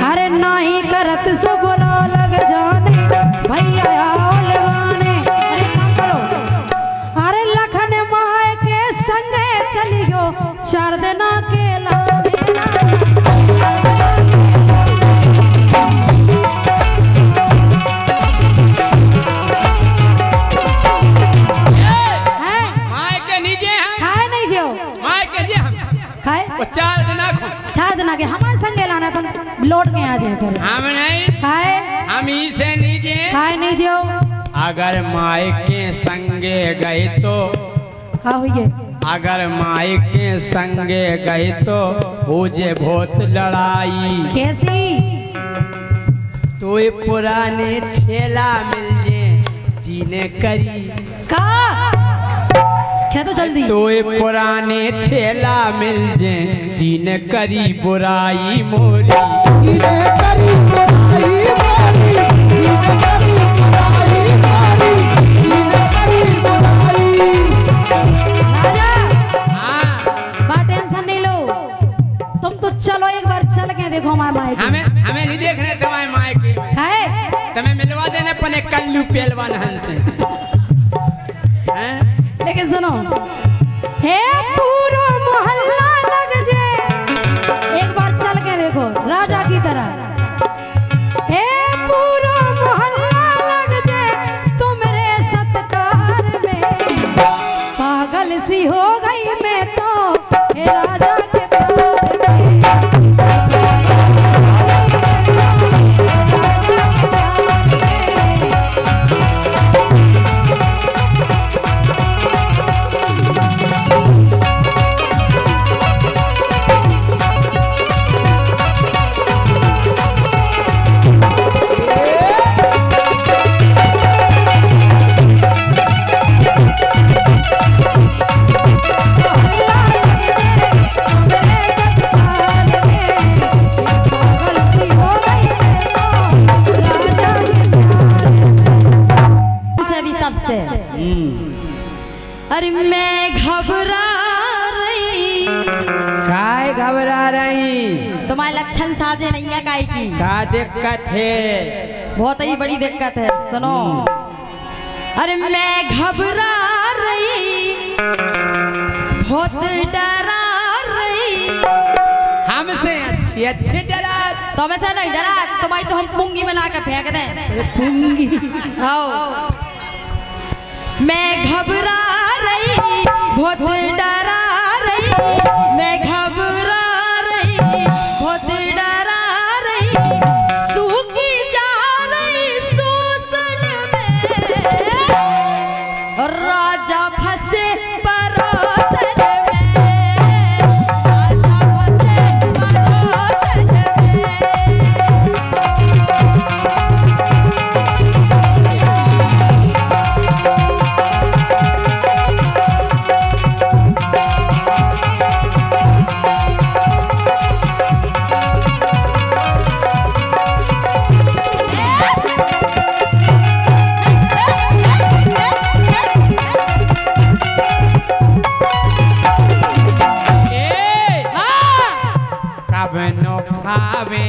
अरे नहीं करत सो बोलो लग जाने भैया लगाने। अरे काम करो, अरे लखन माए के संगे चली गो 4 दिन के लाने। वो 4 दिन के हमारे संगे लाना अपन लौट के आ जाए फिर। हम नहीं खाए, हम इसे नहीं जे खाए नहीं जो। अगर मायके संगे गए तो हाँ हुई, अगर मायके संगे गए तो हो जे बहुत लड़ाई। कैसी? तो ये पुराने छेला मिल जे जीने करी का क्या तो जल्दी। तो ये पुराने छेला मिल जे जीने करी बुराई मोरी। जीने करी बुराई मोरी, जीने करी बुराई मोरी, जीने करी बुराई। राजा हाँ, बात टेंशन नहीं लो, तुम तो चलो एक बार चल के देखो हमारे मायके। हमें नहीं देखने तुम्हारे मायके। खाए तुम्हें मिलवा देने पने कल्लू पहलवान हंसे। लेकिन सुनो, हे पूरा मोहल्ला लग जे, एक बार चल के देखो राजा की तरह। हे पूरा मोहल्ला लग जे तुम्हारे सत्कार में, पागल सी हो गई मैं तो हे राजा के प्यार में। अरे मैं घबरा रही। काय घबरा रही? तुम्हारे लक्षण साजे नहीं है काय की? का दिक्कत है? बहुत ही बड़ी दिक्कत है, सुनो। अरे मैं घबरा रही, बहुत डरा रही। हमसे अच्छे डरा? तो वैसे नहीं डरा, तुम्हारी तो हम पुंगी में लाकर फेंक दें। पुंगी? हाँ। मैं घबरा रही, बहुत डरा रही। मैं घबरा रही, बहुत डरा रही। सूखी जा रही शोषण में, राजा फंसे परोसन में। राजा फंसे परोसन में। कवनो खावे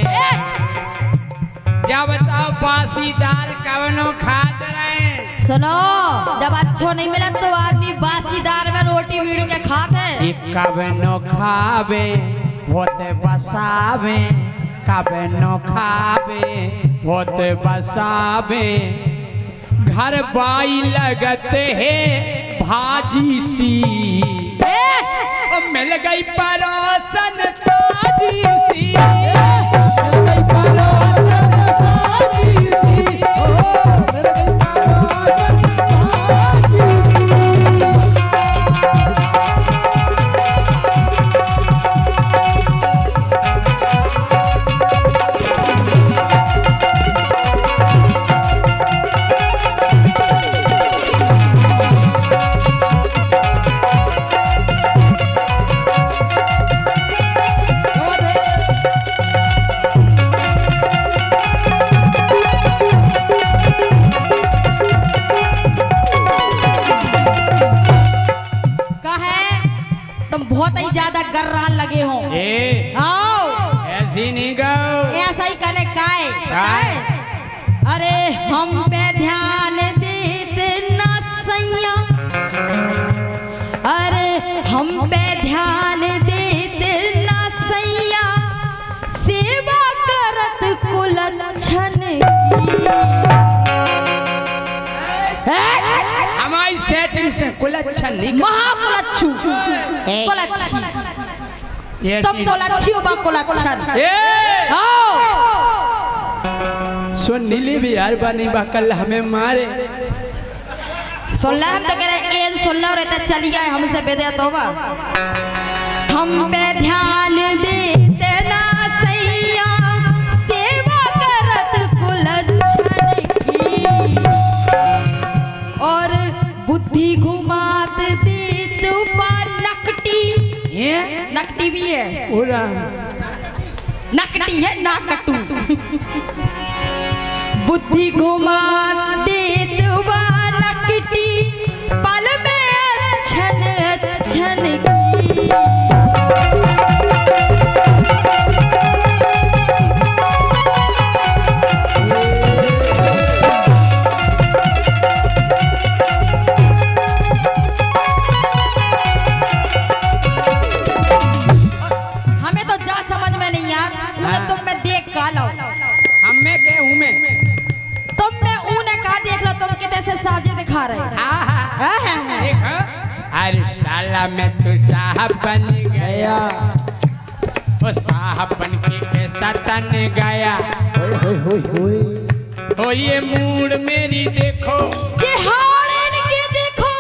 जब तक बासीदार कवनो खात रहे। सुनो, जब अच्छो नहीं मिला तो आदमी बासीदार में रोटी मीड़ के खाते। कवनो खावे भूत बसावे, कवनो खावे भूत बसावे। घर बाई लगते है भाजी सी, मिल गई परोसन ताजी सी। मिल गई परोसन ताजी सी, मिल गई परोसन ताजी बहुत ही ज्यादा गर्रान लगे हो। आओ ऐसी नहीं गाओ, ऐसा ही कहने काय अरे हम पे ध्यान देते ना सैया, अरे हम पे ध्यान देते ना सैया। सेवा करत कुलच्छन की, हमारी सेटिंग से कुलच्छन नहीं, महाकुलच्छू कुलच्छी। तुम कुलच्छी हो बा कुलच्छन। सुन नीली भी यार बानी बा कल हमें मारे। सुन ले, हम तो कह रहे एन सुन लो रहता चली गए हमसे बेदे तोबा। हम पे ध्यान देते ना सैया, सेवा करत कुलच्छन की। और बुद्धि घुमात देत बा नकटी। नकटी भी है, नकटी है नाकटू। बुद्धि घुमा देत बा नकटी, पल में छन छन की। हमें तो जा समझ में नहीं यार, उन्हें तुम में देख का लो। हमें के हूँ मैं, तुम में ऊने का देख लो, तुम कितने से साजे दिखा रहे। देखो अरे साला मैं तो साहब बन गया, ओ साहब बन के कैसा तन गया। ओ ये मूड मेरी देखो, ये हाड़े के देखो।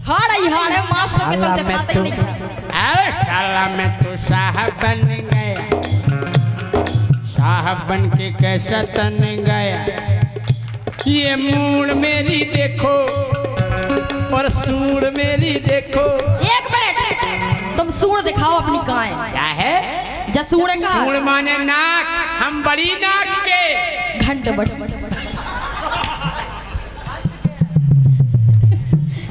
हाड़े मास्टर के तो दिखाते ही नहीं। अरे साला मैं तो साहब बन गया, साहब बन के कैसा तन गया। ये मूड मेरी देखो और सूर मेरी देखो। एक मिनट, तुम सूर दिखाओ अपनी काय। क्या है? जसूड़ का सूर माने नाक, हम बड़ी नाक के। घंट बड़ी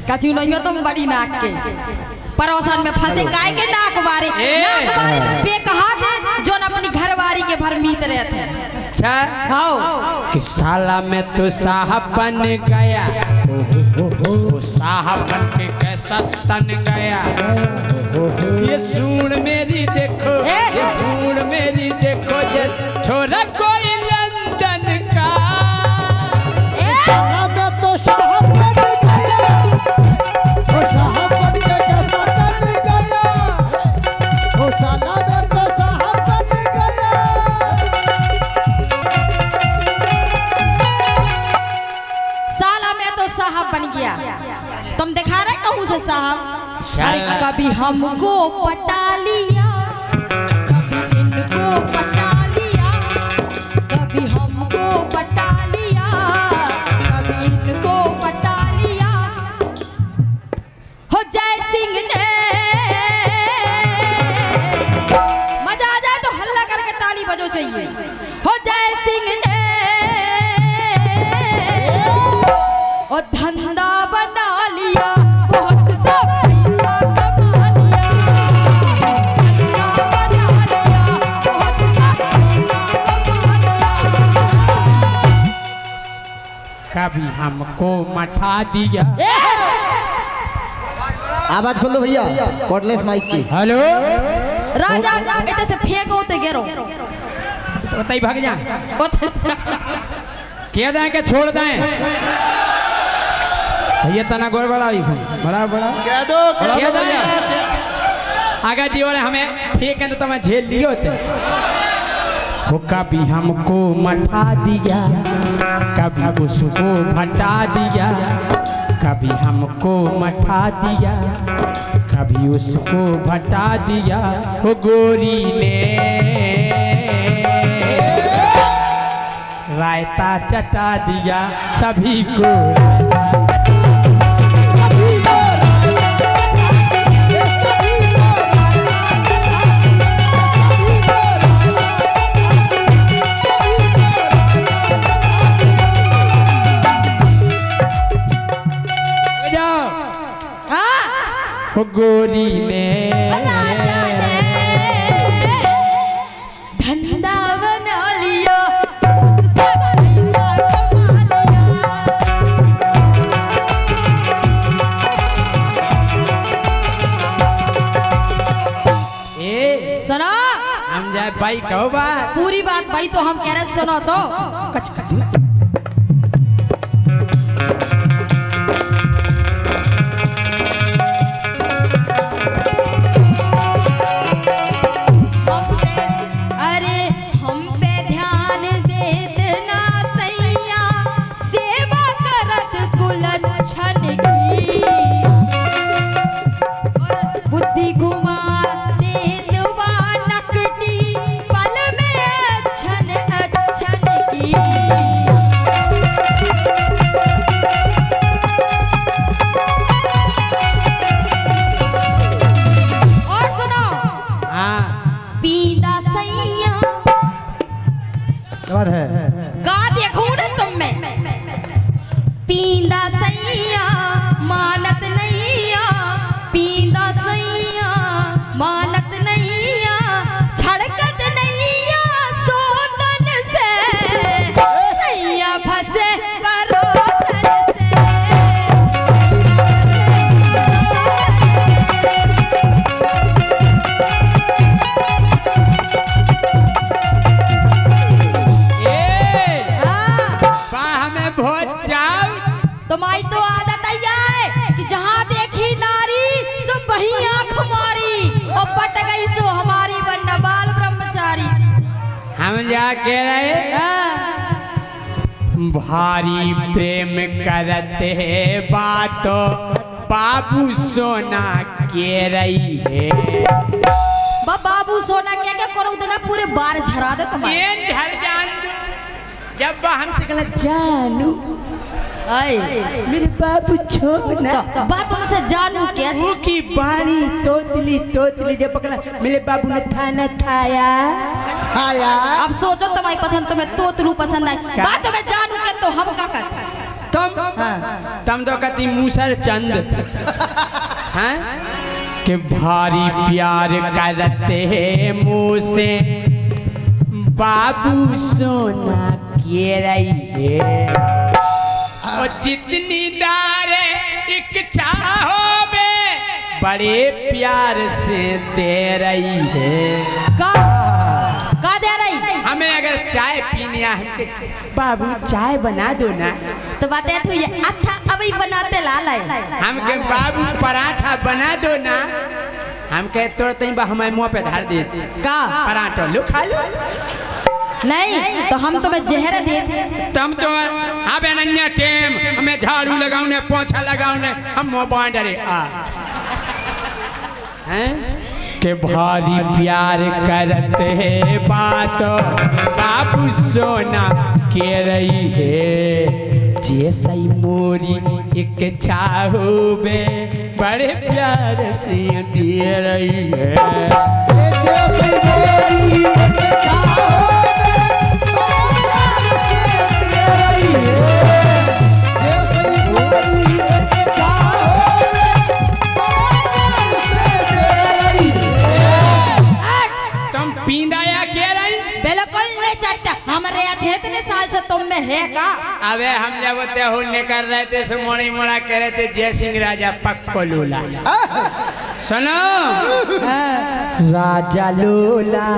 कछु नहीं हो तुम बड़ी नाक के परोसन में फंसे काय के नाक मारे तो बेकहा थे जो अपनी घरवारी के भर मीत रहते हैं। अच्छा कि साला में तो साहब बन गया वो साहब बन के कैसा तन गया ये सूढ़ मेरी देखो ये सूढ़ मेरी देखो ये छोरा कोई लंदन का साला में तो साहब बन गया वो साहब बन के कैसा तन गया वो साला में तो साहब बन गया। साला में तो साहब बन गया तुम दिखा रहे कहूँ से साहब अरे कभी हमको पटा लिया कभी इनको पटा लिया कभी हमको पटा लिया कभी इनको पटा लिया हो जय सिंह ने मजा आ जाए तो हल्ला करके ताली बजो चाहिए हो जय सिंह ने और धंधा बना लिया बहुत सा पैसा कमा लिया धंधा बना लिया बहुत सा पैसा कमा लिया। कभी हमको मठा दिया। आवाज खोल दो भैया कॉर्डलेस माइक की। हेलो राजा इधर से फेंको तो गिरो तो बताई भाग जा क्या दें के छोड़ दें भैया तना गोर बड़ा बड़ा बड़ा क्या दो क्या दें आगे जीवन हमें ठीक है तो तुम्हें झेल लिए होते वो कभी हमको मठा दिया कभी उसको भटा दिया कभी हमको मठा दिया कभी उसको भटा दिया वो गोरी ने रायता चटा दिया सभी को वो गोरी ने राजा ने धंधा बना लिया सब पैसा कमा ए सुनो हम जाए भाई कहो बात पूरी बात भाई तो हम कह रहे सुनो तो कच कर दी। अरे हम पे ध्यान देना सैया सेवा करत कुलच्छन की और बुद्धि घुमा देतवा नकटी पल में अच्छन अच्छन की। और सुनो हाँ पीदा सैया क्या बात है का देखूं ना तुम में पीदा सैया मानत नैया पीदा सैया मानत नैया छड़कत नैया सोतन से सैया फंसे परोसन से हमें बहुत चाव तुम्हारी तो आदत है कि जहाँ देखी नारी सब वही आँख मारी और पट गई सो हमारी बन्ना बाल ब्रह्मचारी। हम जा कह रहे हाँ। भारी प्रेम करते हैं बातो बाबू सोना के रही है बाबू सोना क्या क्या करो देना पूरे बार झरा दे तुम्हारे ये घर जान दो जब हमसे कहला जानू आए मेरे बाबू छोना बात तुमसे जानू क्या वो की बाणी तोतली तोतली जब पकड़ा मेरे बाबू ने थाना थाया हाँ यार अब सोचो तुम्हारी पसंद तुम्हें तोतलू पसंद है बात तुम्हें जानू क्या तो हम क्या कर तुम हाँ। तुम तो कहती मूसर चंद हैं कि भारी प्यार करते हैं मुझसे बाबू सोना के रही है और जितनी दारे इच्छा हो बे बड़े प्यार से दे रही है। का दे रही? हमें अगर चाय पीनी है हमके बाबू चाय बना दो ना, तो बता तू ये अच्छा अभी बनाते लाल है। हमके बाबू पराठा बना दो ना, हम कहे तोड़ते ही हमारे मुंह पे धर दे का पराठा लो खा लो। नहीं तो हम तुम्हें जहर दे। तुम तो अब अनन्या टेम हमें झाड़ू लगाओ ने पोछा लगाओ ने हम मुंह बांध रहे आ हैं के भारी प्यार करते बात बाबू सोना के रही है जैसा ही मोरी एक चाहो बे बड़े प्यार से दे रही है। हमारे इतने साल से तुम में है का? अबे हम जब होने कर रहे थे सो मोड़ी मोड़ा कह रहे थे जय सिंह राजा पक्को लूला। सुनो राजा लूला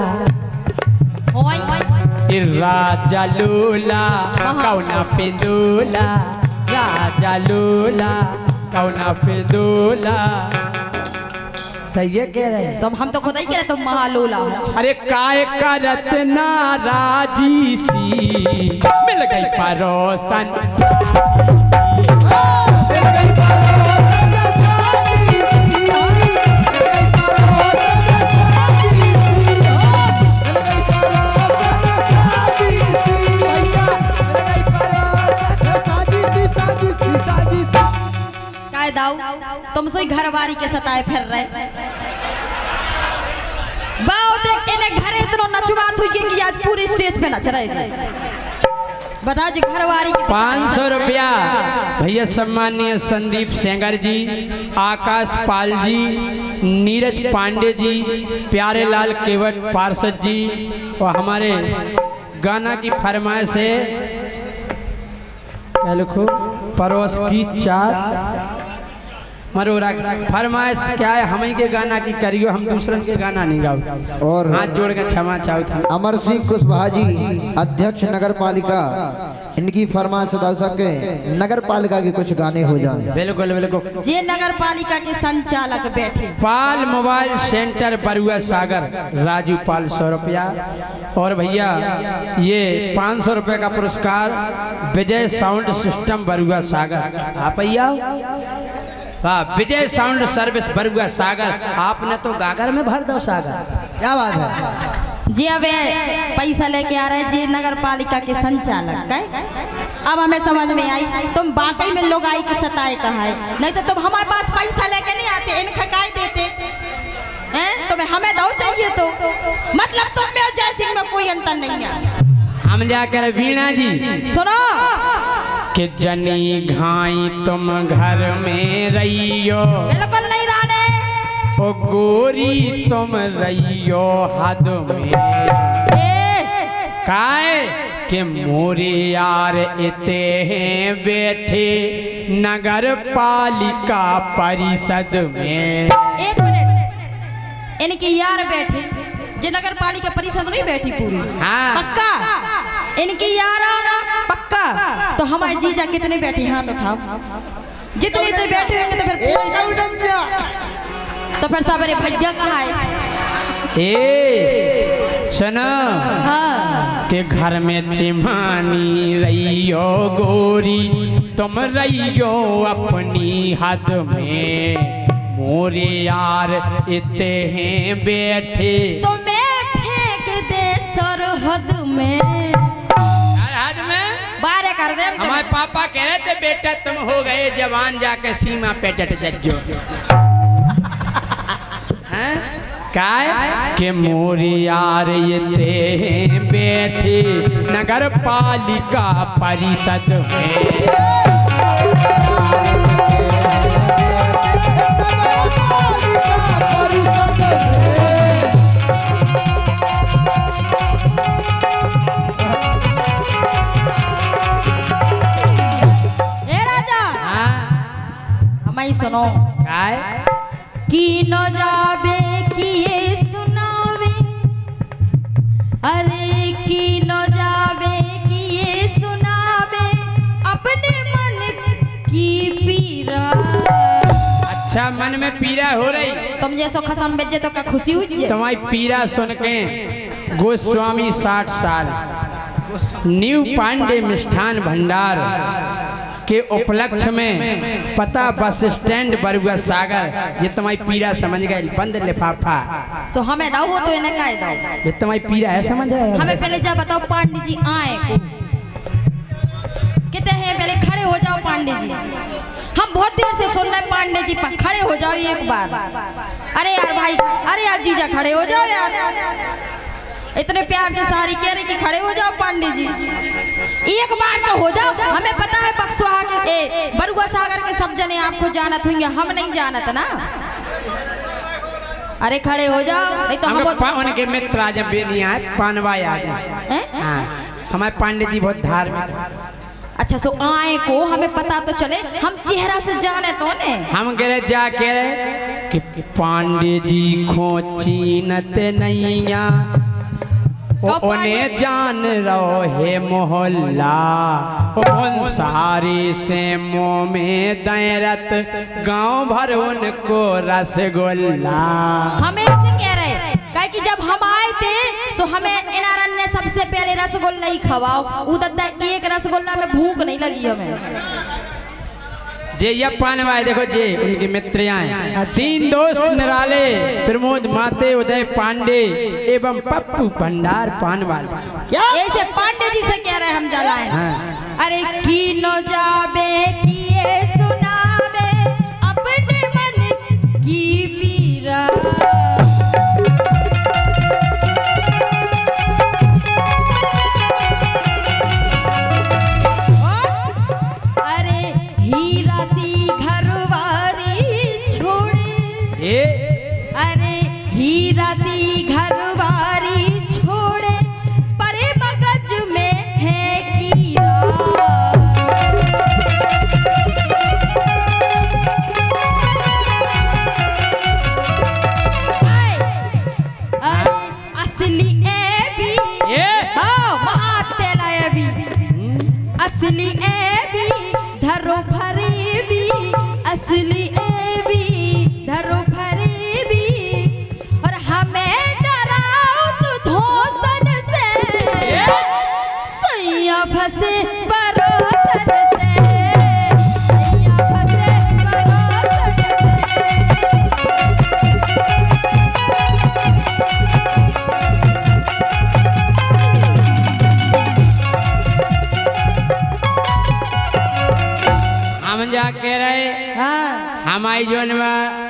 राजा लूला कौना पे दूला राजा लूला कौना पे दूला। सही है कह रहे तुम हम तो खुद ही कह रहे तुम महालूला। अरे काय का रत्ना राजी सी मिल गई परोसन दाऊ तुम सोई घरवारी के सताए फिर रहे बाऊ देख इन्हें घरे इतना नचवात हुई कि आज पूरी स्टेज पे नच रहे थे। बता जी घरवारी 500 रुपया भैया सम्मानीय संदीप सेंगर जी आकाश पाल जी नीरज पांडे जी प्यारे लाल केवट पार्षद जी और हमारे गाना की फरमाइश है क्या लिखो परोस की चार मरोरा फरमाइश क्या है हम ही के गाना की करियो हम दूसरन के गाना नहीं गाओ और हाथ जोड़ के क्षमा चाहूँ था। अमर सिंह कुशवाहा जी अध्यक्ष नगर पालिका इनकी फरमाइश अदा सके नगर पालिका के कुछ गाने हो जाएं। बिल्कुल बिल्कुल ये नगर पालिका के संचालक बैठे पाल मोबाइल सेंटर बरुआ सागर राजू पाल 100 रुपया और भैया ये 500 रुपये का पुरस्कार विजय साउंड सिस्टम बरुआ सागर आप वाह विजय साउंड सर्विस बरुआ सागर आपने तो गागर में भर दो सागर क्या बात है जी। अब पैसा लेके आ रहे जी नगर पालिका के संचालक है। अब हमें समझ में आई तुम वाकई में लोग आई के सताए कहा है नहीं तो तुम हमारे पास पैसा लेके नहीं आते इनका काय देते हैं तुम्हें हमें दो चाहिए तो मतलब तुम में और जय सिंह में कोई अंतर नहीं है। हम जाकर वीणा जी सुनो कि जनी घाई तुम घर में रहियो बिल्कुल नहीं रहने ओ गोरी तुम रहियो हद में काय के मोरे यार इते हैं बैठे नगर पालिका परिषद में। 1 मिनट इनके यार बैठे जे नगर पालिका परिषद नहीं बैठी पूरी हाँ। पक्का इनकी यार आना पक्का तो हमारे जीजा कितने बैठे हाथ उठाओ जितने तो बैठे होंगे तो फिर सबरे भैया कहा है ए सुनो हाँ। के घर में चिमानी रहियो गोरी तुम रहियो अपनी हद में मोरे यार इतने हैं बैठे तो मैं फेंक दे सरहद में बारे कर दे। हमारे पापा कह रहे थे बेटा तुम हो गए जवान जाके सीमा पे डट जज्जो काय के मोरी यार ये बैठे नगर पालिका परिषद में। ए राजा हमारी सुनो काय की न जाबे किए सुनावे अरे की न जाबे किए सुनावे अपने मन की पीरा। अच्छा मन में पीड़ा हो रही तुम जैसो खसम बेचे तो क्या खुशी हुई तुम्हारी पीड़ा सुन के गोस्वामी 60 साल न्यू पांडे मिष्ठान भंडार के उपलक्ष्य में पता बस स्टैंड बरुआ सागर ये तुम्हारी पीड़ा समझ गए बंद लिफाफा सो हमें दाओ हो तो इन्हें काय दाओ ये तुम्हारी पीड़ा है समझ रहे हो हमें पहले जा बताओ पांडे जी आए को कहते हैं पहले खड़े हो जाओ पांडे जी हम बहुत देर से सुन रहे पांडे जी खड़े हो जाओ एक बार। अरे यार भाई अरे यार जीजा खड़े हो जाओ यार इतने प्यार से सारी कह रही कि खड़े हो जाओ पांडे जी एक बार तो हो जाओ। हमें पता है बक्सुहा के बरुआ सागर के सब जने आपको जानत होंगे हम नहीं जानत ना। अरे खड़े हो जाओ नहीं तो हम उनके मित्र आज बेनिया पानवा याद है हमारे पांडे जी बहुत धार्मिक। अच्छा सो आए को हमें पता तो चले हम चेहरा से जाने तो ने हम कह रहे जा कह रहे कि पांडे जी खो चीनत नैया उन्हें जान रहो है मोहल्ला सारे से मुँह में दैरत गांव भर उनको रसगुल्ला। हमें से कह रहे कहे कि जब हम आए थे सो हमें इनारन ने सबसे पहले रसगुल्ला ही खवाओ उधर एक रसगुल्ला में भूख नहीं लगी हमें। जे ये पानवाए देखो जे उनके मित्र आए 3 दोस्त निराले प्रमोद माते उदय पांडे एवं पप्पू भंडार पानवाल क्या ऐसे पांडे जी से कह रहे हम जलाए हाँ। अरे की नो जाबे किए सुनावे अपने मन की पीरा। अरे हीरा सी घरवारी छोड़े अरे हीरा सी घरवारी छोड़े परे मगज में है कीरा। अरे असली ए भी महातेला ए भी असली ए भी धरो भरे भी असली ए भी धरो भरे भी और हमें डराओ तो धोसन से सैया फंसे परोसन से सैया फंसे परोसन हम जा कह रहे हाँ हमारी जोन में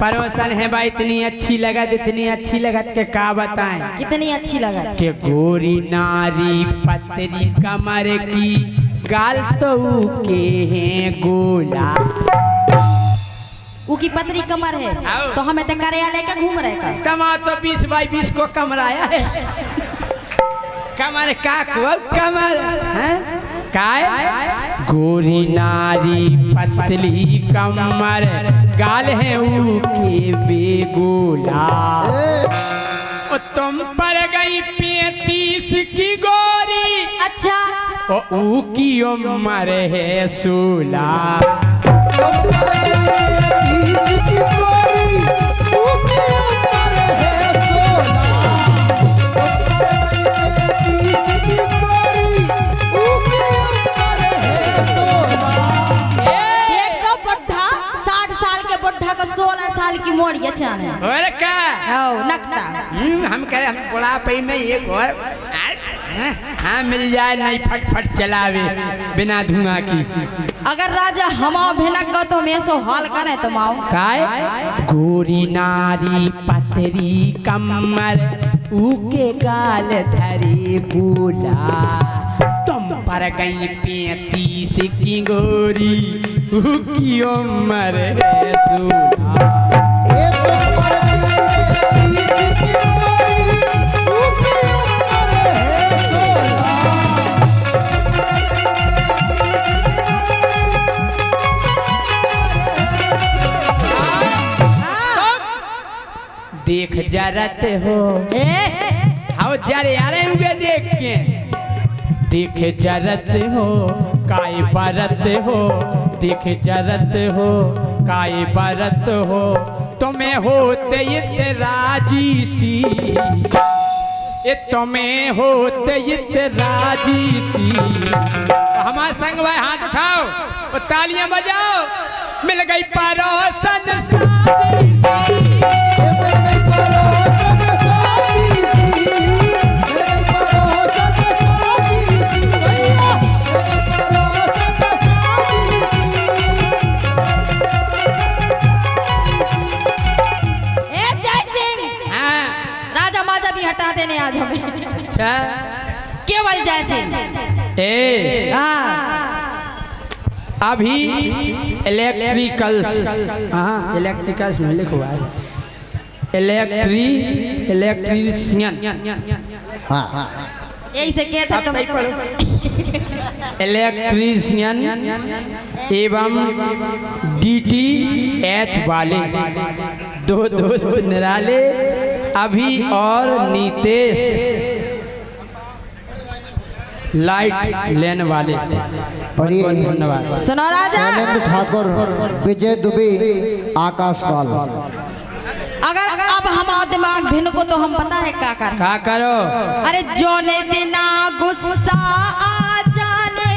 परोसन है भाई इतनी अच्छी लगत के का बताएं कितनी अच्छी लगा के गोरी नारी पतरी कमर की गाल तो के हैं गोला ऊ की पतरी कमर है आओ। तो हमें तो कार्यालय का घूम रहे का तमा तो 20 बाई 20 को कमराया है कमर का को कमर हैं काय गोरी नारी पतली कमर गाल है ऊ के बेगोला ओ तुम पर गई 35 की गोरी अच्छा ओ ऊ की उम्र है 16 देखो बुढ़ा 60 साल के बुढ़ा को 16 साल की मोड़िया चाहे और का नकटा हम कह रहे हम बुढ़ापे में एक और हाँ मिल जाए नहीं फट फट चलावे बिना धुआं की अगर राजा हमाओ भिनक गो तो मैं सो हाल करे तुम आओ काय गोरी नारी पतरी कमर ऊके गाल धरी गोला तुम पर गई 35 की गोरी की उम्र है सोना। देख जरत हो हाउ जरे यारे हुए देख के देख जरत हो काय बरत हो देख जरत हो काय बरत हो तुम्हें होते ये राजी सी ये तुम्हें होते ये राजी सी। हमारे संग भाई हाथ उठाओ और तालियां बजाओ मिल गई परोसन साजी सी। हटा देने आज हमें। अच्छा केवल जैसे अभी इलेक्ट्रिकल्स इलेक्ट्रिकल्स में लिखो इलेक्ट्रीशियन यही से कहते तुम इलेक्ट्रीशियन एवं DTH वाले दो दोस्त निराले अभी और नीतेश लाइट लेने वाले। और ये धन्यवाद। सुनो राजा शैलेंद्र ठाकुर, विजय दुबे, आकाश पाल। अगर अब हमारा दिमाग भिन्न को तो हम पता है क्या करो। अरे जोने दिना गुस्सा आ जाने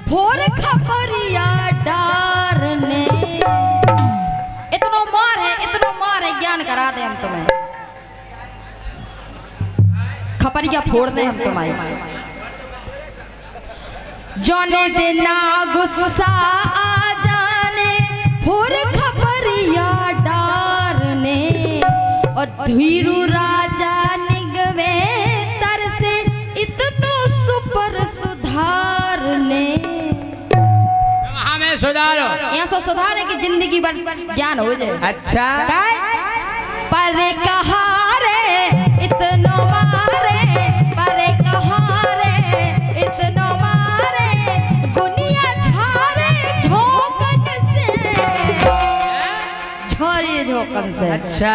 फोर खबरिया डारने इतनो मार है ज्ञान करा दे हम तुम्हें खपरिया फोड़ दे हम तुम्हारी। जोने दिना गुस्सा आ जाने फोर खबरिया डारने और धीरू राजा निगवे तर से इतनो सुपर सुधारने। हमें सुधारो यहाँ से सुधारे की जिंदगी भर ज्ञान हो जाए। अच्छा पर कहा रे इतनो मारे पर कहा रे इतनो मारे दुनिया झारे झोंकन से छोरे झोंकन से। अच्छा